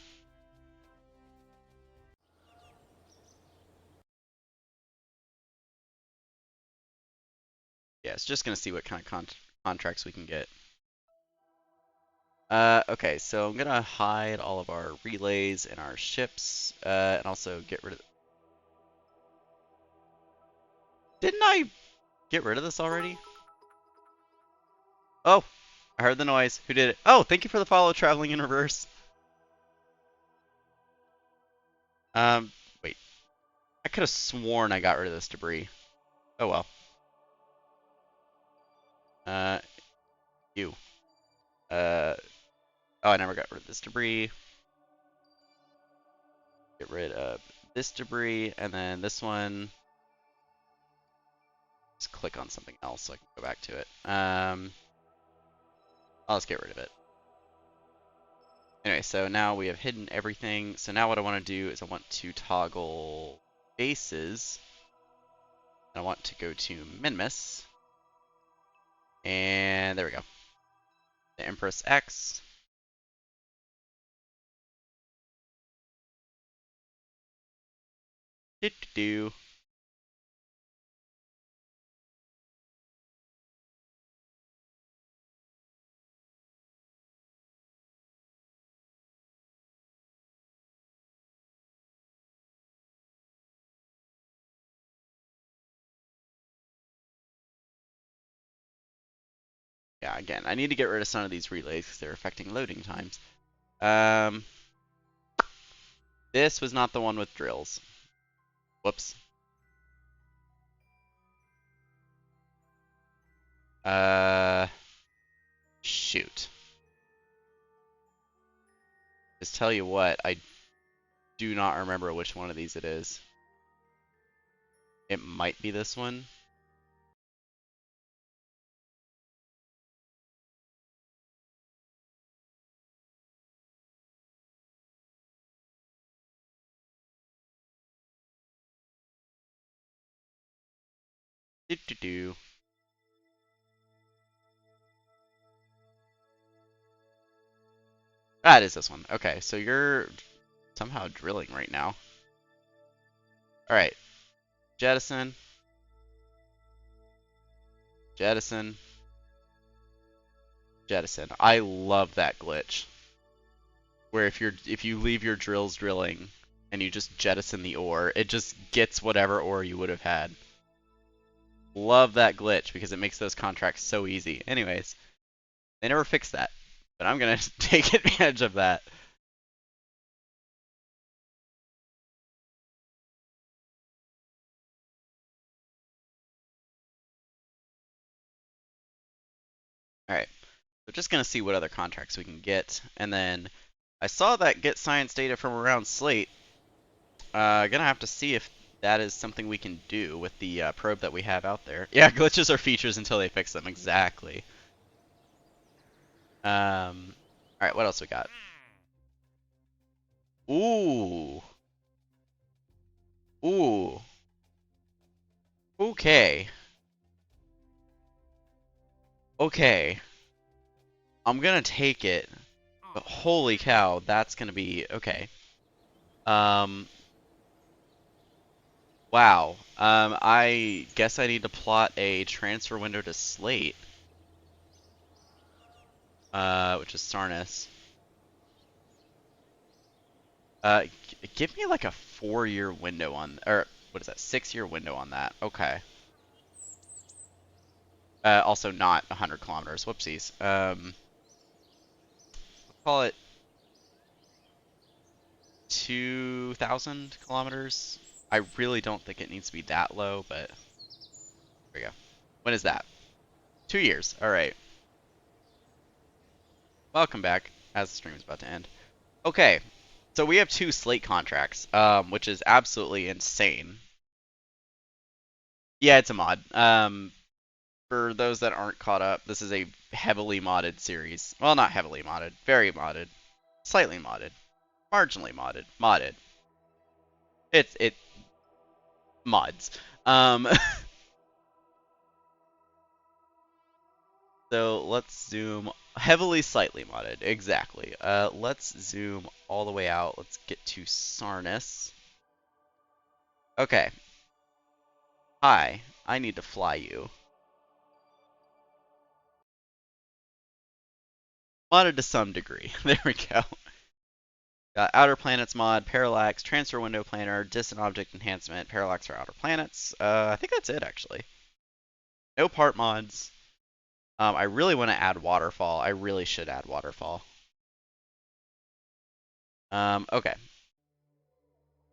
Yeah, it's just gonna see what kind of contracts we can get. Okay, so I'm gonna hide all of our relays and our ships, and also get rid of. Didn't I get rid of this already? Oh, I heard the noise. Who did it? Oh, thank you for the follow, traveling in reverse. Um, Wait. I could have sworn I got rid of this debris. Oh well. Uh, you. Uh, oh, I never got rid of this debris. Get rid of this debris, and then this one. Just click on something else so I can go back to it. I'll just get rid of it. Anyway, so now we have hidden everything. So now what I want to do is I want to toggle bases. I want to go to Minmus. And there we go. The Empress X. Do. Yeah, again, I need to get rid of some of these relays because they're affecting loading times. This was not the one with drills. Whoops. Shoot. Just tell you what, I do not remember which one of these it is. It might be this one. Do. Ah, it is this one. Okay, so you're somehow drilling right now. Alright. Jettison. Jettison. Jettison. I love that glitch. Where if you leave your drills drilling and you just jettison the ore, it just gets whatever ore you would have had. Love that glitch because it makes those contracts so easy. Anyways, they never fixed that, but I'm gonna take advantage of that. Alright, so just gonna see what other contracts we can get, and then I saw that get science data from around Slate. Gonna have to see if that is something we can do with the probe that we have out there. Yeah, glitches are features until they fix them, exactly. Alright, what else we got? Ooh. Ooh. Okay. Okay. I'm gonna take it. But holy cow, that's gonna be okay. Um wow. I guess I need to plot a transfer window to Slate. Which is Sarnis. Give me like a 4-year window on, or what is that, 6-year window on that. Okay. Also not 100 kilometers. Whoopsies. Call it 2,000 kilometers. I really don't think it needs to be that low, but there we go. When is that? 2 years. All right. Welcome back, as the stream is about to end. Okay, so we have 2 slate contracts, which is absolutely insane. Yeah, it's a mod. For those that aren't caught up, this is a heavily modded series. Well, not heavily modded, very modded, slightly modded, marginally modded, modded. It mods. Um, so let's zoom heavily, slightly modded. Exactly. Let's zoom all the way out. Let's get to Sarnis. Okay. Hi, I need to fly you. Modded to some degree. There we go. Got Outer Planets mod, Parallax, Transfer Window Planner, Distant Object Enhancement, Parallax for Outer Planets. I think that's it, actually. No part mods. I really want to add Waterfall. I really should add Waterfall. Okay.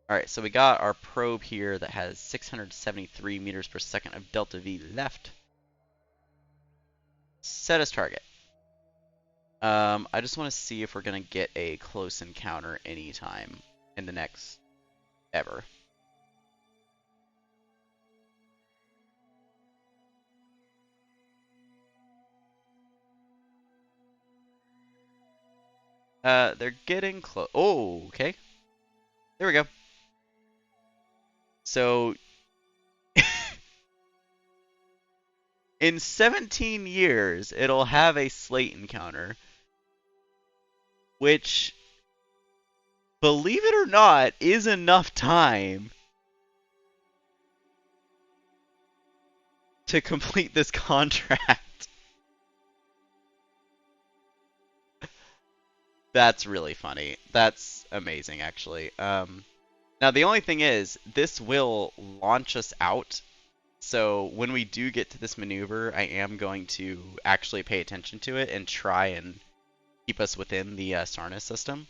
Alright, so we got our probe here that has 673 meters per second of delta V left. Set as target. I just want to see if we're going to get a close encounter anytime in the next ever. They're getting close. Oh, okay. There we go. So in 17 years, it'll have a slate encounter, which, believe it or not, is enough time to complete this contract. That's really funny. That's amazing, actually. Now, the only thing is, this will launch us out. So when we do get to this maneuver, I am going to actually pay attention to it and try and keep us within the Sarnas system.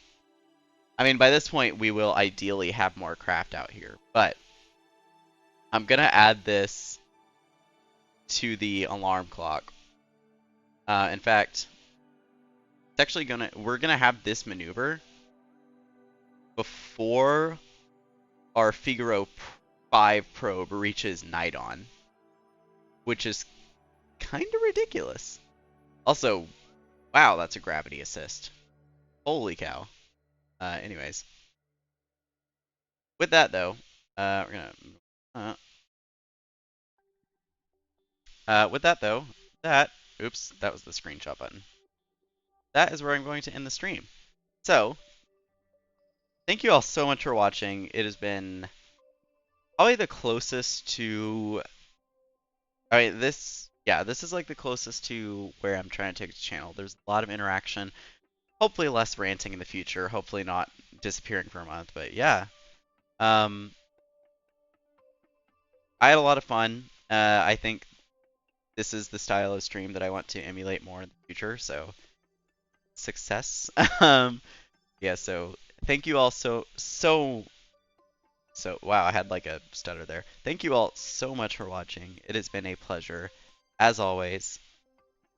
I mean, by this point, we will ideally have more craft out here, but I'm going to add this to the alarm clock. In fact, it's actually we're gonna have this maneuver before our Figaro 5 probe reaches Nidon, which is kind of ridiculous. Also, wow, that's a gravity assist. Holy cow. Anyways, with that though, we're gonna. With that though, oops, that was the screenshot button. That is where I'm going to end the stream. So, thank you all so much for watching. It has been probably the closest to. Alright, this is like the closest to where I'm trying to take the channel. There's a lot of interaction. Hopefully less ranting in the future. Hopefully not disappearing for a month. But yeah. I had a lot of fun. I think this is the style of stream that I want to emulate more in the future. So, success. Yeah, so thank you all so wow, I had like a stutter there. Thank you all so much for watching. It has been a pleasure, as always.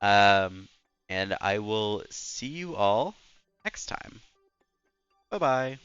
And I will see you all next time. Bye-bye.